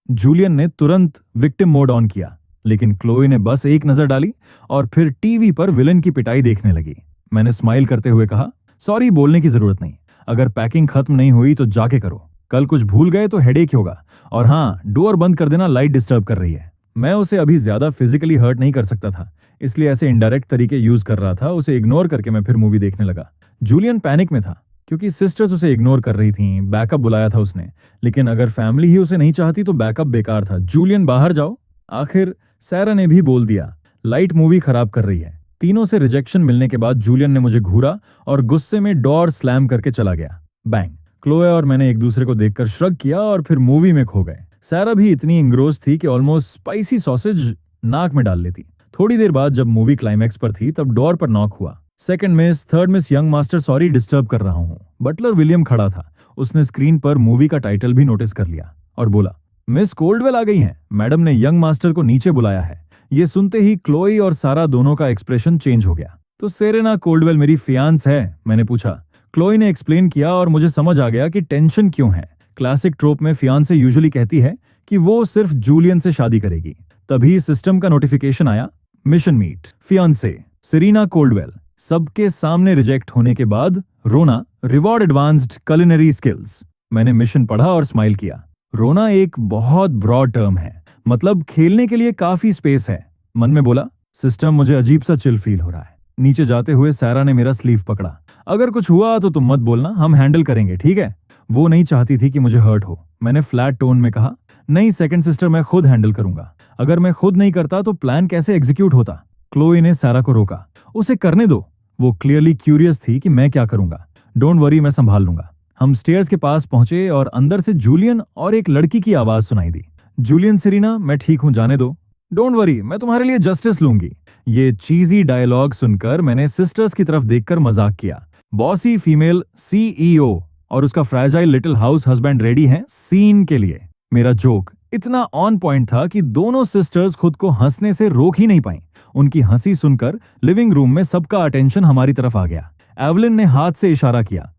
जूलियन ने तुरंत विक्टिम मोड ऑन किया, लेकिन क्लोई ने बस एक नजर डाली और फिर टीवी पर विलन की पिटाई देखने लगी। मैंने स्माइल करते हुए कहा, सॉरी बोलने की जरूरत नहीं। अगर पैकिंग खत्म नहीं हुई तो जाके करो। कल कुछ भूल गए तो हेडेक होगा। और हाँ, डोर बंद कर देना, लाइट डिस्टर्ब कर रही है। मैं उसे अभी ज्यादा फिजिकली हर्ट नहीं कर सकता था, इसलिए ऐसे इनडायरेक्ट तरीके यूज कर रहा था। उसे इग्नोर करके मैं फिर मूवी देखने लगा। जूलियन पैनिक में था, क्योंकि सिस्टर्स उसे इग्नोर कर रही थीं। बैकअप बुलाया था उसने, लेकिन अगर फैमिली ही उसे नहीं चाहती तो बैकअप बेकार था। जूलियन बाहर जाओ। आखिर सैरा ने भी बोल दिया, लाइट मूवी खराब कर रही है। तीनों से रिजेक्शन मिलने के बाद जूलियन ने मुझे घूरा और गुस्से में डोर स्लैम करके चला गया। बैंग। क्लोए और मैंने एक दूसरे को देखकर श्रग किया और फिर मूवी में खो गए। सैरा भी इतनी इंग्रोस थी कि ऑलमोस्ट स्पाइसी सॉसेज नाक में डाल लेती। थोड़ी देर बाद जब मूवी क्लाइमैक्स पर थी तब डोर पर नॉक हुआ। Second miss, third miss, young master, sorry disturb कर रहा हूँ। बटलर विलियम खड़ा था। उसने स्क्रीन पर मूवी का टाइटल भी नोटिस कर लिया और बोला, मिस कोल्डवेल आ गई हैं। मैडम ने यंग मास्टर को नीचे बुलाया है। ये सुनते ही क्लोई और सारा दोनों का एक्सप्रेशन चेंज हो गया। तो सेरेना कोल्डवेल मेरी फियांस है? मैंने पूछा। क्लोई ने एक्सप्लेन किया और मुझे समझ आ गया कि टेंशन क्यों है। क्लासिक ट्रोप में फियांसे यूजुअली कहती है कि वो सिर्फ जूलियन से शादी करेगी। तभी सिस्टम का नोटिफिकेशन आया, mission meet, fiance Serena Caldwell. सबके सामने रिजेक्ट होने के बाद रोना, रिवॉर्ड एडवांस्ड कुलिनरी स्किल्स। मैंने मिशन पढ़ा और स्माइल किया। रोना एक बहुत ब्रॉड टर्म है, मतलब खेलने के लिए काफी स्पेस है। मन में बोला, सिस्टम मुझे अजीब सा चिल फील हो रहा है। नीचे जाते हुए सैरा ने मेरा स्लीव पकड़ा। अगर कुछ हुआ तो तुम मत बोलना, हम हैंडल करेंगे, ठीक है? वो नहीं चाहती थी कि मुझे हर्ट हो। मैंने फ्लैट टोन में कहा, नहीं सेकंड सिस्टर, मैं खुद हैंडल करूंगा। अगर मैं खुद नहीं करता तो प्लान कैसे एग्जीक्यूट होता? क्लोई ने सैरा को रोका। उसे करने दो। वो क्लियरली क्यूरियस थी कि मैं क्या करूंगा। डोंट वरी, मैं संभाल लूंगा। हम स्टेयर्स के पास पहुंचे और अंदर से जूलियन और एक लड़की की आवाज सुनाई दी। जूलियन, सेरेना, मैं ठीक हूं, जाने दो। डोंट वरी, मैं तुम्हारे लिए जस्टिस लूंगी। ये चीजी डायलॉग सुनकर मैंने सिस्टर्स की तरफ देखकर मजाक किया। बॉसी फीमेल सीईओ और उसका fragile little house husband ready हैं सीन के लिए। मेरा जोक इतना ऑन पॉइंट था कि दोनों सिस्टर्स खुद को हंसने से रोक ही नहीं पाई। उनकी हंसी सुनकर लिविंग रूम में सबका अटेंशन हमारी तरफ आ गया। एवलिन ने हाथ से इशारा किया,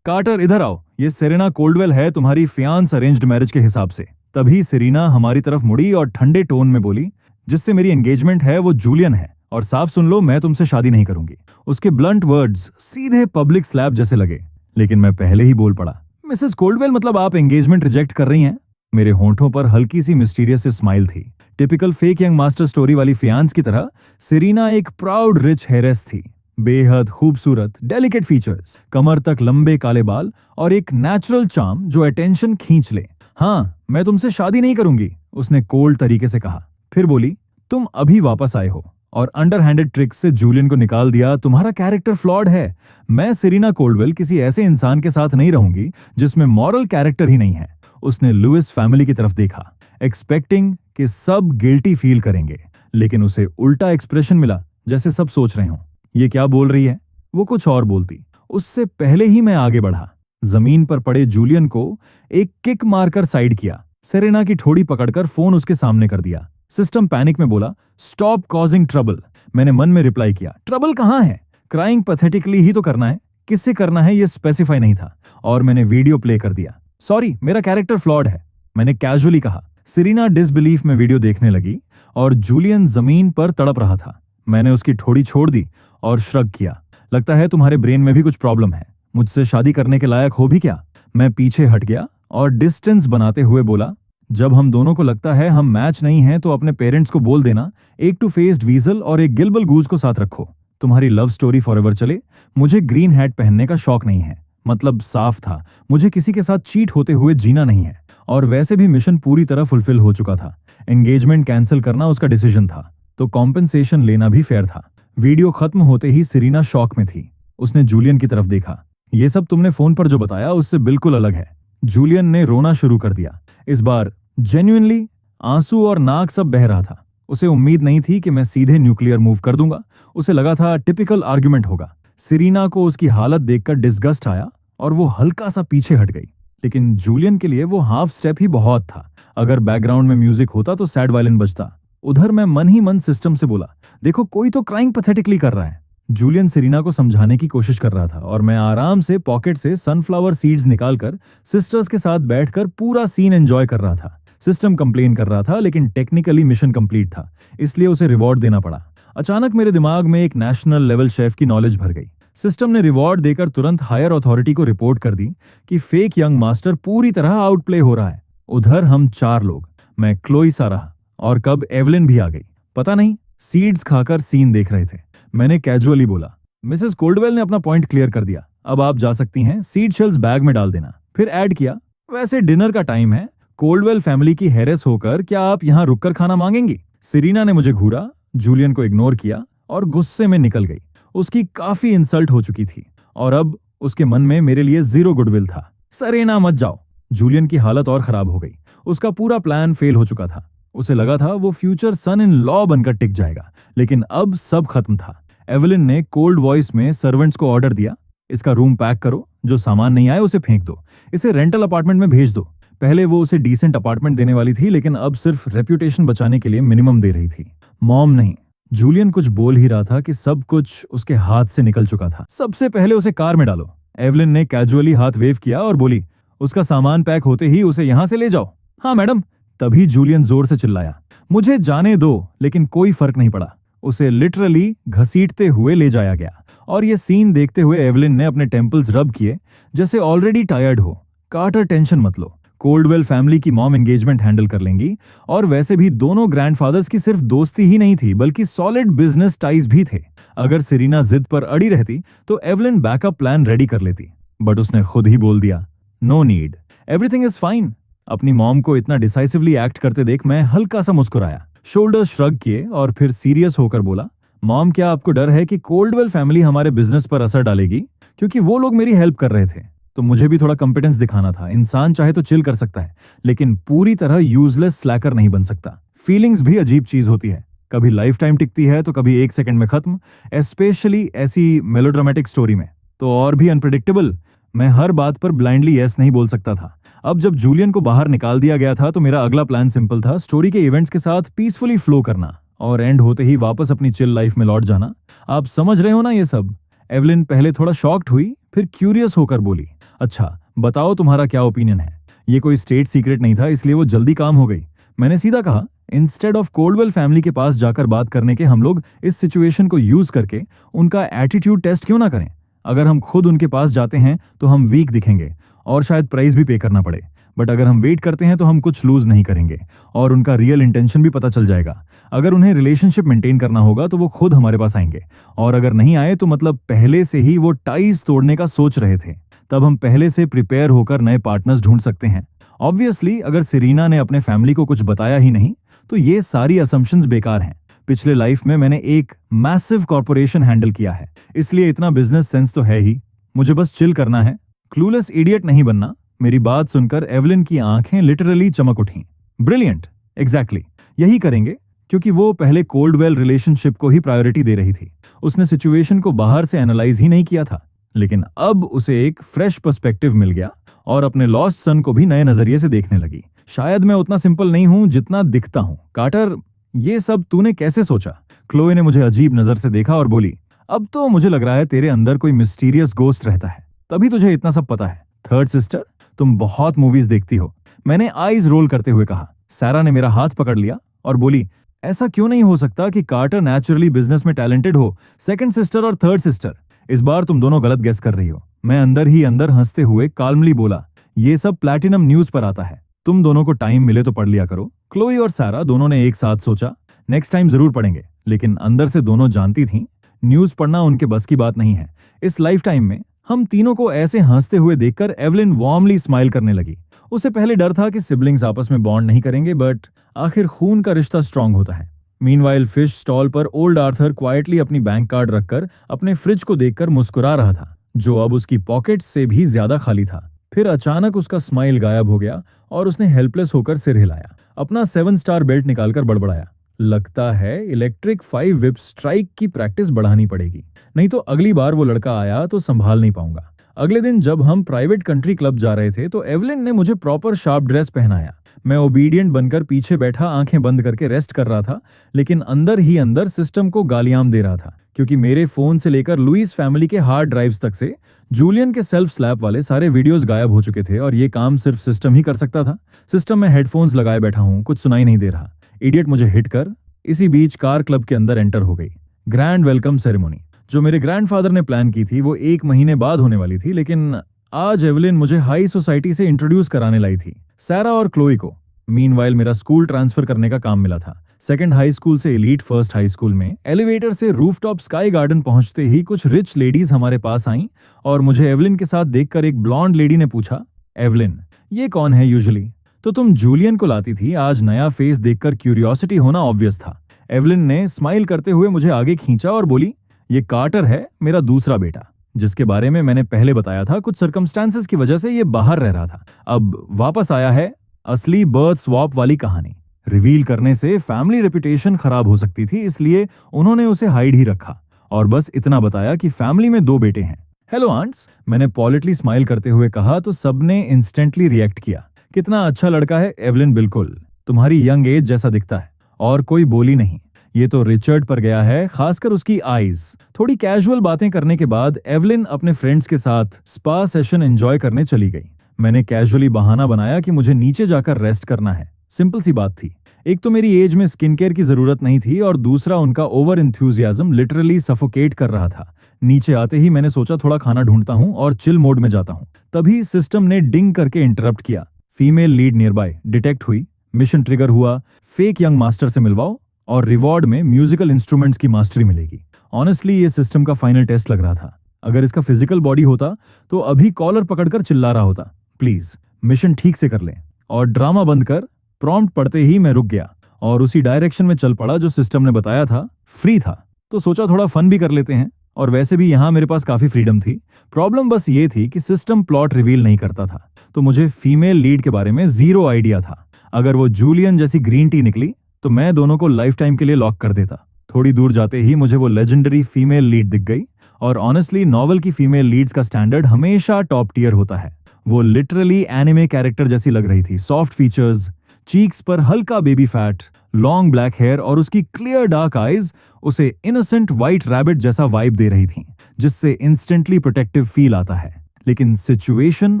कार्टर इधर आओ, ये सेरेना कोल्डवेल है, तुम्हारी फियांस अरेंज्ड मैरिज के हिसाब से। तभी सेरेना हमारी तरफ मुड़ी और ठंडे टोन में बोली, जिससे मेरी एंगेजमेंट है वो जूलियन है, और साफ सुन लो, मैं तुमसे शादी नहीं करूंगी। उसके ब्लंट वर्ड्स सीधे पब्लिक स्लैप जैसे लगे, लेकिन मैं पहले ही बोल पड़ा, मिसेस कोल्डवेल, मतलब आप एंगेजमेंट रिजेक्ट कर रही हैं? मेरे होंठों पर हल्की सी मिस्टीरियस स्माइल थी। Typical fake young master story वाली फियांस की तरह सेरेना एक प्राउड रिच हेरेस थी। बेहद खूबसूरत, डेलिकेट फीचर्स, कमर तक लंबे काले बाल और एक नेचुरल चार्म जो अटेंशन खींच ले। हाँ, मैं तुमसे शादी नहीं करूंगी, उसने कोल्ड तरीके से कहा। फिर बोली, तुम अभी वापस आए हो और अंडरहैंडेड ट्रिक्स से जूलियन को निकाल दिया। तुम्हारा कैरेक्टर फ्लॉड है। मैं सेरेना कोल्डवेल किसी ऐसे इंसान के साथ नहीं रहूंगी जिसमें मॉरल कैरेक्टर ही नहीं है। उसने लुइस फैमिली की तरफ देखा, एक्सपेक्टिंग कि सब गिल्टी फील करेंगे, लेकिन उसे उल्टा एक्सप्रेशन मिला, जैसे सब सोच रहे हों, ये क्या बोल रही है? वो कुछ और बोलती। उससे पहले ही मैं आगे बढ़ा। जमीन पर पड़े जूलियन को एक किक मारकर साइड किया। सेरेना की ठोड़ी पकड़कर फोन उसके सामने कर दिया। सिस्टम पैनिक में बोला, स्टॉप कॉजिंग ट्रबल। मैंने मन में रिप्लाई किया, ट्रबल कहाँ है? क्राइंग पैथेटिकली ही तो करना है, किससे करना है ये स्पेसिफाई नहीं था। और मैंने वीडियो प्ले कर दिया। सॉरी, मेरा कैरेक्टर फ्लॉड है, मैंने कैजुअली कहा। सिरीना डिसबिलीफ में वीडियो देखने लगी और जूलियन जमीन पर तड़प रहा था। मैंने उसकी ठोड़ी छोड़ दी और श्रग किया। लगता है तुम्हारे ब्रेन में भी कुछ प्रॉब्लम है, मुझसे शादी करने के लायक हो भी क्या? मैं पीछे हट गया और डिस्टेंस बनाते हुए बोला, जब हम दोनों को लगता है हम मैच नहीं हैं तो अपने पेरेंट्स को बोल देना, एक टू फेस्ड वीजल और एक गिल्बल गूज को साथ रखो। तुम्हारी लव स्टोरी फॉरएवर चले। मुझे ग्रीन हैट पहनने का शौक नहीं है। मतलब साफ था, मुझे किसी के साथ चीट होते हुए जीना नहीं है। और वैसे भी मिशन पूरी तरह फुलफिल हो चुका था। एंगेजमेंट कैंसिल करना उसका डिसीजन था, तो कॉम्पेंसेशन लेना भी फेयर था। वीडियो खत्म होते ही सिरीना शॉक में थी। उसने जूलियन की तरफ देखा। ये सब तुमने फोन पर जो बताया उससे बिल्कुल अलग है। जूलियन ने रोना शुरू कर दिया। इस बार जेन्युइनली आंसू और नाक सब बह रहा था। उसे उम्मीद नहीं थी कि मैं सीधे न्यूक्लियर मूव कर दूंगा। उसे लगा था टिपिकल आर्ग्यूमेंट होगा। सिरीना को उसकी हालत देखकर डिस्गस्ट आया और वो हल्का सा पीछे हट गई। लेकिन जूलियन के लिए वो हाफ स्टेप ही बहुत था। अगर बैकग्राउंड में म्यूजिक होता तो सैड वायलिन बजता। उधर मैं मन ही मन सिस्टम से बोला, देखो कोई तो क्राइंग पैथेटिकली कर रहा है। जूलियन सिरीना को समझाने की कोशिश कर रहा था और मैं आराम से पॉकेट से सनफ्लावर सीड्स निकालकर सिस्टर्स के साथ बैठकर पूरा सीन एंजॉय कर रहा था। सिस्टम कंप्लेन कर रहा था, लेकिन टेक्निकली मिशन कंप्लीट था, इसलिए उसे रिवॉर्ड देना पड़ा। अचानक मेरे दिमाग में एक नेशनल लेवल शेफ की नॉलेज भर गई। सिस्टम ने रिवॉर्ड देकर तुरंत हायर अथॉरिटी को रिपोर्ट कर दी कि फेक यंग मास्टर पूरी तरह आउटप्ले हो रहा है। उधर हम 4 लोग, मैं क्लोई सा रहा और कब एवलिन भी आ गई, पता नहीं। सीड्स खाकर सीन देख रहे थे। मैंने कैजुअली बोला, मिसेस कोल्डवेल ने अपना पॉइंट क्लियर कर दिया, अब आप जा सकती हैं। सीड शेल्स बैग में डाल देना। फिर ऐड किया, वैसे डिनर का टाइम है, कोल्डवेल फैमिली की हेरेस होकर क्या आप यहाँ रुककर खाना मांगेंगी? सिरीना ने मुझे घूरा, जूलियन को इग्नोर किया और गुस्से में निकल गई। उसकी काफी इंसल्ट हो चुकी थी और अब उसके मन में मेरे लिए 0 गुडविल था। सरेना मत जाओ। जूलियन की हालत और खराब हो गई। उसका पूरा प्लान फेल हो चुका था। उसे लगा था वो फ्यूचर सन इन लॉ बनकर टिक जाएगा, लेकिन अब सब खत्म था। एवलिन ने कोल्ड वॉइस में सर्वेंट्स को ऑर्डर दिया, इसका रूम पैक करो, जो सामान नहीं आए उसे फेंक दो, इसे रेंटल अपार्टमेंट में भेज दो। पहले वो उसे डिसेंट अपार्टमेंट देने वाली थी, लेकिन अब सिर्फ रेप्यूटेशन बचाने के लिए मिनिमम दे रही थी। मॉम नहीं। जूलियन कुछ बोल ही रहा था कि सब कुछ उसके हाथ से निकल चुका था। सबसे पहले उसे कार में डालो। एवलिन ने कैजुअली हाथ वेव किया और बोली, उसका सामान पैक होते ही उसे यहां से ले जाओ। हाँ मैडम। तभी जूलियन जोर से चिल्लाया, मुझे जाने दो। लेकिन कोई फर्क नहीं पड़ा। उसे लिटरली घसीटते हुए ले जाया गया और ये सीन देखते हुए एवलिन ने अपने टेम्पल्स रब किए जैसे ऑलरेडी टायर्ड हो। कार्टर, टेंशन मत लो, कोल्डवेल फैमिली की मॉम एंगेजमेंट हैंडल कर लेंगी। और वैसे भी दोनों ग्रैंडफादर्स की सिर्फ दोस्ती ही नहीं थी, बल्कि सॉलिड बिजनेस टाइज भी थे। अगर सिरीना जिद पर अड़ी रहती तो एवलिन बैकअप प्लान रेडी कर लेती, बट उसने खुद ही बोल दिया, no need, everything is fine. अपनी मॉम को इतना डिसाइसिवली एक्ट करते देख मैं हल्का सा मुस्कुराया, शोल्डर श्रग किए और फिर सीरियस होकर बोला, मॉम क्या आपको डर है कि कोल्डवेल फैमिली हमारे बिजनेस पर असर डालेगी? क्योंकि वो लोग मेरी हेल्प कर रहे थे, तो मुझे भी थोड़ा कॉम्पिटेंस दिखाना था। इंसान चाहे तो चिल कर सकता है, लेकिन पूरी तरह यूजलेस स्लैकर नहीं बन सकता। फीलिंग्स भी अजीब चीज होती है, कभी लाइफ टाइम टिकती है तो कभी 1 सेकंड में खत्म, स्पेशली ऐसी मेलोड्रामेटिक स्टोरी में तो और भी अनप्रेडिक्टेबल। मैं हर बात पर ब्लाइंडली यस नहीं बोल सकता था। अब जब जूलियन को बाहर निकाल दिया गया था तो मेरा अगला प्लान सिंपल था, स्टोरी के इवेंट्स के साथ पीसफुली फ्लो करना और एंड होते ही वापस अपनी चिल लाइफ में लौट जाना। आप समझ रहे हो ना ये सब? एवलिन पहले थोड़ा शॉक्ड हुई, फिर क्यूरियस होकर बोली, अच्छा बताओ तुम्हारा क्या ओपिनियन है? ये कोई स्टेट सीक्रेट नहीं था, इसलिए वो जल्दी काम हो गई। मैंने सीधा कहा, इंस्टेड ऑफ कोल्डवेल फैमिली के पास जाकर बात करने के हम लोग इस सिचुएशन को यूज करके उनका एटीट्यूड टेस्ट क्यों ना करें? अगर हम खुद उनके पास जाते हैं तो हम वीक दिखेंगे और शायद प्राइस भी पे करना पड़े, बट अगर हम वेट करते हैं तो हम कुछ लूज नहीं करेंगे और उनका रियल इंटेंशन भी पता चल जाएगा। अगर उन्हें रिलेशनशिप मेंटेन करना होगा तो वो खुद हमारे पास आएंगे, और अगर नहीं आए तो मतलब पहले से ही वो टाइज तोड़ने का सोच रहे थे। तब हम पहले से प्रिपेयर होकर नए पार्टनर्स ढूंढ सकते हैं। ऑब्वियसली अगर सिरीना ने अपने फैमिली को कुछ बताया ही नहीं तो ये सारी असम्पशंस बेकार हैं। पिछले लाइफ में मैंने एक मैसिव कॉर्पोरेशन हैंडल किया है, इसलिए इतना बिजनेस सेंस तो है ही। मुझे बस चिल करना है, क्लूलेस इडियट नहीं बनना। मेरी बात सुनकर एवलिन की आंखें लिटरली चमक उठीं। ब्रिलियंट, एग्जैक्टली यही करेंगे, क्योंकि वो पहले कोल्डवेल रिलेशनशिप को ही प्रायोरिटी दे रही थी। उसने सिचुएशन को बाहर से एनालाइज ही नहीं किया था, लेकिन अब उसे एक फ्रेश पर्सपेक्टिव मिल गया और अपने लॉस्ट सन को भी नए नजरिए से देखने लगी। शायद मैं उतना सिंपल नहीं हूं जितना दिखता हूं। कार्टर, ये सब तूने कैसे सोचा? क्लोए ने मुझे अजीब नजर से देखा और बोली, अब तो मुझे लग रहा है तेरे अंदर कोई मिस्टीरियस गोस्ट रहता है, तभी तुझे इतना सब पता है। थर्ड सिस्टर, तुम बहुत मूवीज देखती हो, मैंने आईज रोल करते हुए कहा। सारा ने मेरा हाथ पकड़ लिया और बोली, ऐसा क्यों नहीं हो सकता कि कार्टर नेचुरली बिजनेस में टैलेंटेड हो? सेकंड सिस्टर और थर्ड सिस्टर, इस बार तुम दोनों गलत गेस कर रही हो। मैं अंदर ही अंदर हंसते हुए काल्मली बोला, ये सब प्लैटिनम न्यूज पर आता है, तुम दोनों को टाइम मिले तो पढ़ लिया करो। क्लोई और सारा दोनों ने एक साथ सोचा, नेक्स्ट टाइम जरूर पढ़ेंगे, लेकिन अंदर से दोनों जानती थीं न्यूज पढ़ना उनके बस की बात नहीं है। इस लाइफ टाइम में हम तीनों को ऐसे हंसते हुए देखकर एवलिन वार्मली स्माइल करने लगी। उसे पहले डर था कि सिबलिंग्स आपस में बॉन्ड नहीं करेंगे, बट आखिर खून का रिश्ता स्ट्रांग होता है। मीनवाइल फिश स्टॉल पर ओल्ड आर्थर क्वाइटली अपनी बैंक कार्ड रखकर अपने फ्रिज को देखकर मुस्कुरा रहा था, जो अब उसकी पॉकेट से भी ज्यादा खाली था। फिर अचानक उसका स्माइल गायब हो गया और उसने हेल्पलेस होकर सिर हिलाया। अपना 7 स्टार बेल्ट निकालकर बड़बड़ाया, लगता है इलेक्ट्रिक 5 व्हिप स्ट्राइक की प्रैक्टिस बढ़ानी पड़ेगी, नहीं तो अगली बार वो लड़का आया तो संभाल नहीं पाऊंगा। अगले दिन जब हम प्राइवेट कंट्री क्लब जा रहे थे तो एवलिन ने मुझे प्रॉपर शार्प ड्रेस पहनाया। मैं ओबीडियंट बनकर पीछे बैठा आंखें बंद करके रेस्ट कर रहा था, लेकिन अंदर ही अंदर सिस्टम को गालियां दे रहा था, क्योंकि मेरे फोन से लेकर लुइस फैमिली के हार्ड ड्राइव्स तक से जूलियन के सेल्फ स्लैप वाले सारे वीडियोस गायब हो चुके थे और ये काम सिर्फ सिस्टम ही कर सकता था। सिस्टम में हेडफोन्स लगाए बैठा हूं, कुछ सुनाई नहीं दे रहा। इडियट मुझे हिट कर इसी बीच कार क्लब के अंदर एंटर हो गई। ग्रैंड वेलकम सेरेमनी जो मेरे ग्रैंडफादर ने प्लान की थी वो 1 महीने बाद होने वाली थी, लेकिन आज एवलिन मुझे हाई सोसाइटी से इंट्रोड्यूस कराने लाई थी, सारा और क्लोई को। मीनवाइल मेरा स्कूल ट्रांसफर करने का काम मिला था। सेकंड हाई स्कूल से एलीट फर्स्ट हाई स्कूल में एलिवेटर से रूफटॉप स्काई गार्डन पहुंचते ही कुछ रिच लेडीज हमारे पास आईं और मुझे एवलिन के साथ देखकर एक ब्लॉन्ड लेडी ने पूछा, एवलिन ये कौन है? यूजुअली तो तुम जूलियन को लाती थी, आज नया फेस देखकर क्यूरियोसिटी होना ऑब्वियस था। एवलिन ने स्माइल करते हुए मुझे आगे खींचा और बोली, ये कार्टर है, मेरा दूसरा बेटा, जिसके बारे में मैंने पहले बताया था। कुछ सर्कमस्टांसेस की वजह से ये बाहर रह रहा था, अब वापस आया है। असली बर्थ स्वैप वाली कहानी रिवील करने से फैमिली रेपुटेशन खराब हो सकती थी, इसलिए उन्होंने उसे हाइड ही रखा और बस इतना बताया कि फैमिली में 2 बेटे हैं। हेलो आंट्स, मैंने पॉलिटली स्माइल करते हुए कहा तो सबने इंस्टेंटली रिएक्ट किया। कितना अच्छा लड़का है एवलिन, बिल्कुल तुम्हारी यंग एज जैसा दिखता है। और कोई बोली नहीं। ये तो रिचर्ड पर गया है, खासकर उसकी आईज। थोड़ी कैजुअल बातें करने के बाद एवलिन अपने फ्रेंड्स के साथ स्पा सेशन एंजॉय करने चली गई। मैंने कैजुअली बहाना बनाया कि मुझे नीचे जाकर रेस्ट करना है। सिंपल सी बात थी, एक तो मेरी एज में स्किन केयर की जरूरत नहीं थी और दूसरा उनका ओवर एंथुसियाज्म लिटरली सफोकेट कर रहा था। नीचे आते ही मैंने सोचा थोड़ा खाना ढूंढता हूं और चिल मोड में जाता हूं। तभी सिस्टम ने डिंग करके इंटरप्ट किया। Female lead near by detect हुई, मिशन ट्रिगर हुआ, फेक यंग मास्टर से मिलवाओ और रिवॉर्ड में म्यूजिकल इंस्ट्रूमेंट्स की मास्टरी मिलेगी। ऑनेस्टली ये सिस्टम का फाइनल टेस्ट लग रहा था। अगर इसका फिजिकल बॉडी होता तो अभी कॉलर पकड़कर चिल्ला रहा होता, प्लीज मिशन ठीक से कर ले। और ड्रामा बंद कर प्रॉम्प्ट पढ़ते ही मैं रुक गया और उसी डायरेक्शन में चल पड़ा जो सिस्टम ने बताया था। फ्री था तो सोचा थोड़ा फन भी कर लेते हैं, और वैसे भी यहां मेरे पास काफी फ्रीडम थी। प्रॉब्लम बस ये थी कि सिस्टम प्लॉट रिवील नहीं करता था, तो मुझे फीमेल लीड के बारे में 0 आइडिया था। अगर वो जूलियन जैसी ग्रीन टी निकली तो मैं दोनों को लाइफ टाइम के लिए लॉक कर देता। थोड़ी दूर जाते ही मुझे वो लेजेंडरी फीमेल लीड दिख गई, और ऑनेस्टली नॉवल की फीमेल लीड्स का स्टैंडर्ड हमेशा टॉप टियर होता है। वो लिटरली एनिमे कैरेक्टर जैसी लग रही थी। सॉफ्ट फीचर्स, चीक्स पर हल्का baby fat, long black hair और उसकी क्लियर डार्क आईज उसे इनोसेंट व्हाइट रैबिट जैसा वाइब दे रही थी, जिससे इंस्टेंटली प्रोटेक्टिव फील आता है। लेकिन सिचुएशन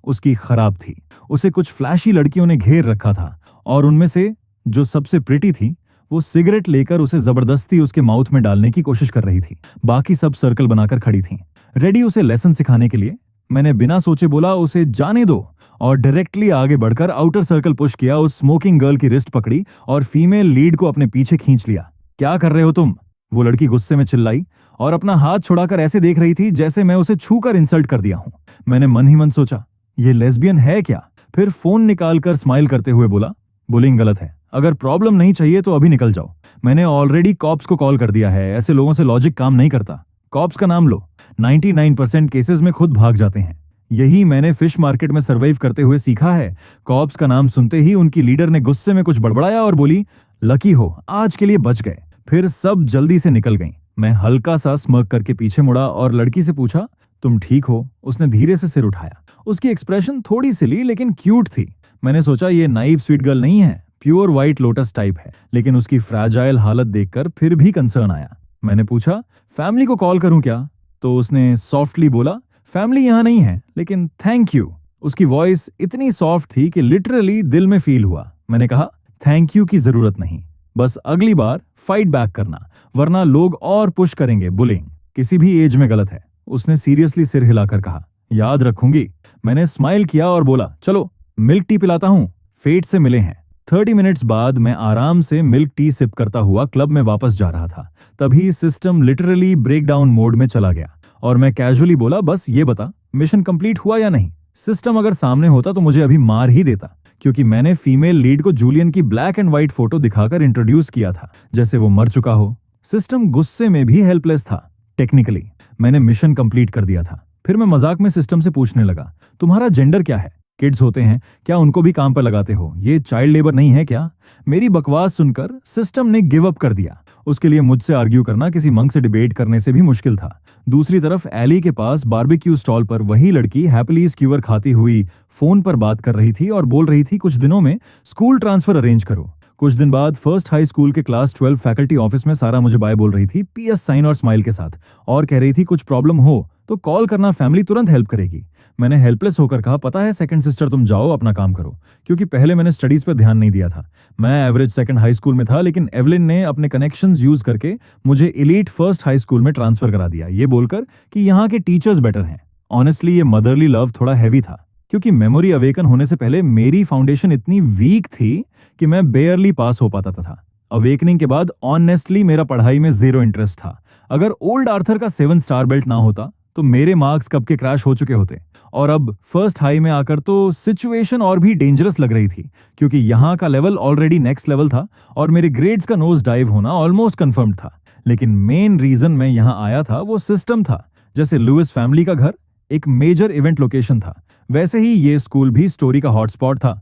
उसकी खराब थी। उसे कुछ फ्लैशी लड़कियों ने घेर रखा था और उनमें से जो सबसे प्रिटी थी वो सिगरेट लेकर उसे जबरदस्ती उसके माउथ में डालने की कोशिश कर रही थी। बाकी सब सर्कल बनाकर खड़ी थीं, रेडी उसे लेसन सिखाने के लिए। मैंने बिना सोचे बोला, उसे जाने दो, और डायरेक्टली आगे बढ़कर आउटर सर्कल पुश किया, उस स्मोकिंग गर्ल की रिस्ट पकड़ी और फीमेल लीड को अपने पीछे खींच लिया। क्या कर रहे हो तुम? वो लड़की गुस्से में चिल्लाई और अपना हाथ छुड़ाकर ऐसे देख रही थी जैसे मैं उसे छूकर इंसल्ट कर दिया हूं। मैंने मन ही मन सोचा, ये लेस्बियन है क्या? फिर फोन निकालकर स्माइल करते हुए बोला, बुलिंग गलत है, अगर प्रॉब्लम नहीं चाहिए तो अभी निकल जाओ। मैंने ऑलरेडी कॉप्स को कॉल कर दिया है, ऐसे लोगों से लॉजिक काम नहीं करता। कॉप्स का नाम लो, 99% केसेस में खुद भाग जाते हैं। यही मैंने फिश मार्केट में सर्वाइव करते हुए सीखा है। कॉप्स का नाम सुनते ही उनकी लीडर ने गुस्से में कुछ बड़बड़ाया और बोली, लकी हो, आज के लिए बच गए। फिर सब जल्दी से निकल गईं। मैं हल्का सा स्मर्क करके पीछे मुड़ा और लड़की से पूछा, तुम ठीक हो? उसने धीरे से सिर उठाया। उसकी एक्सप्रेशन थोड़ी सिली लेकिन क्यूट थी। मैंने सोचा ये नाइव स्वीट गर्ल नहीं है, प्योर व्हाइट लोटस टाइप है, लेकिन उसकी फ्रैजाइल हालत देखकर फिर भी कंसर्न आया। मैंने पूछा, फैमिली को कॉल करूं क्या? तो उसने सॉफ्टली बोला, फैमिली यहाँ नहीं है, लेकिन थैंक यू। उसकी वॉइस इतनी सॉफ्ट थी कि लिटरली दिल में फील हुआ। मैंने कहा, थैंक यू की जरूरत नहीं, बस अगली बार फाइट बैक करना, वरना लोग और पुश करेंगे। बुलिंग किसी भी एज में गलत है। उसने सीरियसली सिर हिलाकर कहा, याद रखूंगी। मैंने स्माइल किया और बोला, चलो मिल्क टी पिलाता हूँ, फेट से मिले हैं। 30 मिनट्स बाद मैं आराम से मिल्क टी सिप करता हुआ क्लब में वापस जा रहा था। तभी सिस्टम लिटरली ब्रेकडाउन मोड में चला गया और मैं कैजुअली बोला, बस ये बता, मिशन कंप्लीट हुआ या नहीं? सिस्टम अगर सामने होता तो मुझे अभी मार ही देता, क्योंकि मैंने फीमेल लीड को जूलियन की ब्लैक एंड व्हाइट फोटो दिखाकर इंट्रोड्यूस किया था, जैसे वो मर चुका हो। सिस्टम गुस्से में भी हेल्पलेस था। टेक्निकली मैंने मिशन कंप्लीट कर दिया था। फिर मैं मजाक में सिस्टम से पूछने लगा, तुम्हारा जेंडर क्या है? किड्स होते हैं, क्या उनको भी काम पर लगाते हो? ये चाइल्ड लेबर नहीं है क्या? मेरी बकवास सुनकर सिस्टम ने गिव अप कर दिया। उसके लिए मुझसे आर्ग्यू करना किसी मंक से डिबेट करने से भी मुश्किल था। दूसरी तरफ एली के पास बारबेक्यू स्टॉल पर वही लड़की हैप्पीली स्क्यूअर खाती हुई फोन पर बात कर रही थी और बोल रही थी, कुछ दिनों में स्कूल ट्रांसफर अरेंज करो। कुछ दिन बाद फर्स्ट हाई स्कूल के क्लास 12 फैकल्टी ऑफिस में सारा मुझे बाय बोल रही थी, पीएस साइन और स्माइल के साथ, और कह रही थी कुछ प्रॉब्लम हो तो कॉल करना, फैमिली तुरंत हेल्प करेगी। मैंने हेल्पलेस होकर कहा, पता है सेकंड सिस्टर, तुम जाओ अपना काम करो, क्योंकि पहले मैंने स्टडीज पर ध्यान नहीं दिया था। मैं एवरेज सेकंड हाई स्कूल में था, लेकिन एवलिन ने अपने कनेक्शंस यूज करके मुझे एलीट फर्स्ट हाई स्कूल में ट्रांसफर करा दिया, ये बोलकर कि यहाँ के टीचर्स बेटर हैं। ऑनेस्टली ये मदरली लव थोड़ा हैवी था, क्योंकि मेमोरी अवेकन होने से पहले मेरी फाउंडेशन इतनी वीक थी कि मैं बेयरली पास हो पाता था। अवेकनिंग के बाद ऑनेस्टली मेरा पढ़ाई में जीरो इंटरेस्ट था। अगर ओल्ड आर्थर का 7 स्टार बेल्ट ना होता तो मेरे मार्क्स कब के क्रैश हो चुके होते। और अब फर्स्ट हाई में आकर तो सिचुएशन और भी डेंजरस लग रही थी, क्योंकि यहाँ का लेवल ऑलरेडी नेक्स्ट लेवल था और मेरे ग्रेड्स का नोज डाइव होना ऑलमोस्ट कंफर्म्ड था। लेकिन मेन रीजन मैं यहाँ आया था वो सिस्टम था। जैसे लुइस फैमिली का घर एक मेजर इवेंट लोकेशन था, वैसे ही ये स्कूल भी स्टोरी का हॉटस्पॉट था।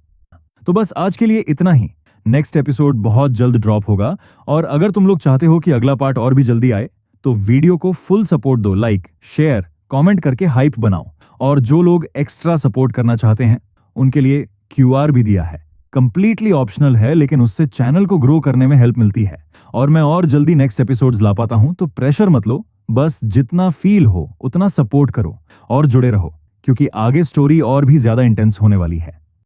तो बस आज के लिए इतना ही। नेक्स्ट एपिसोड बहुत जल्द ड्रॉप होगा, और अगर तुम लोग चाहते हो कि अगला पार्ट और भी जल्दी आए तो वीडियो को फुल सपोर्ट दो, लाइक शेयर कमेंट करके हाइप बनाओ। और जो लोग एक्स्ट्रा सपोर्ट करना चाहते हैं उनके लिए क्यूआर भी दिया है, कंप्लीटली ऑप्शनल है, लेकिन उससे चैनल को ग्रो करने में हेल्प मिलती है। और मैं और जल्दी नेक्स्ट एपिसोड्स ला पाता हूं, तो प्रेशर मत लो, बस जितना फील हो उतना सपोर्ट करो और जुड़े रहो, क्योंकि आगे स्टोरी और भी ज्यादा इंटेंस होने वाली है।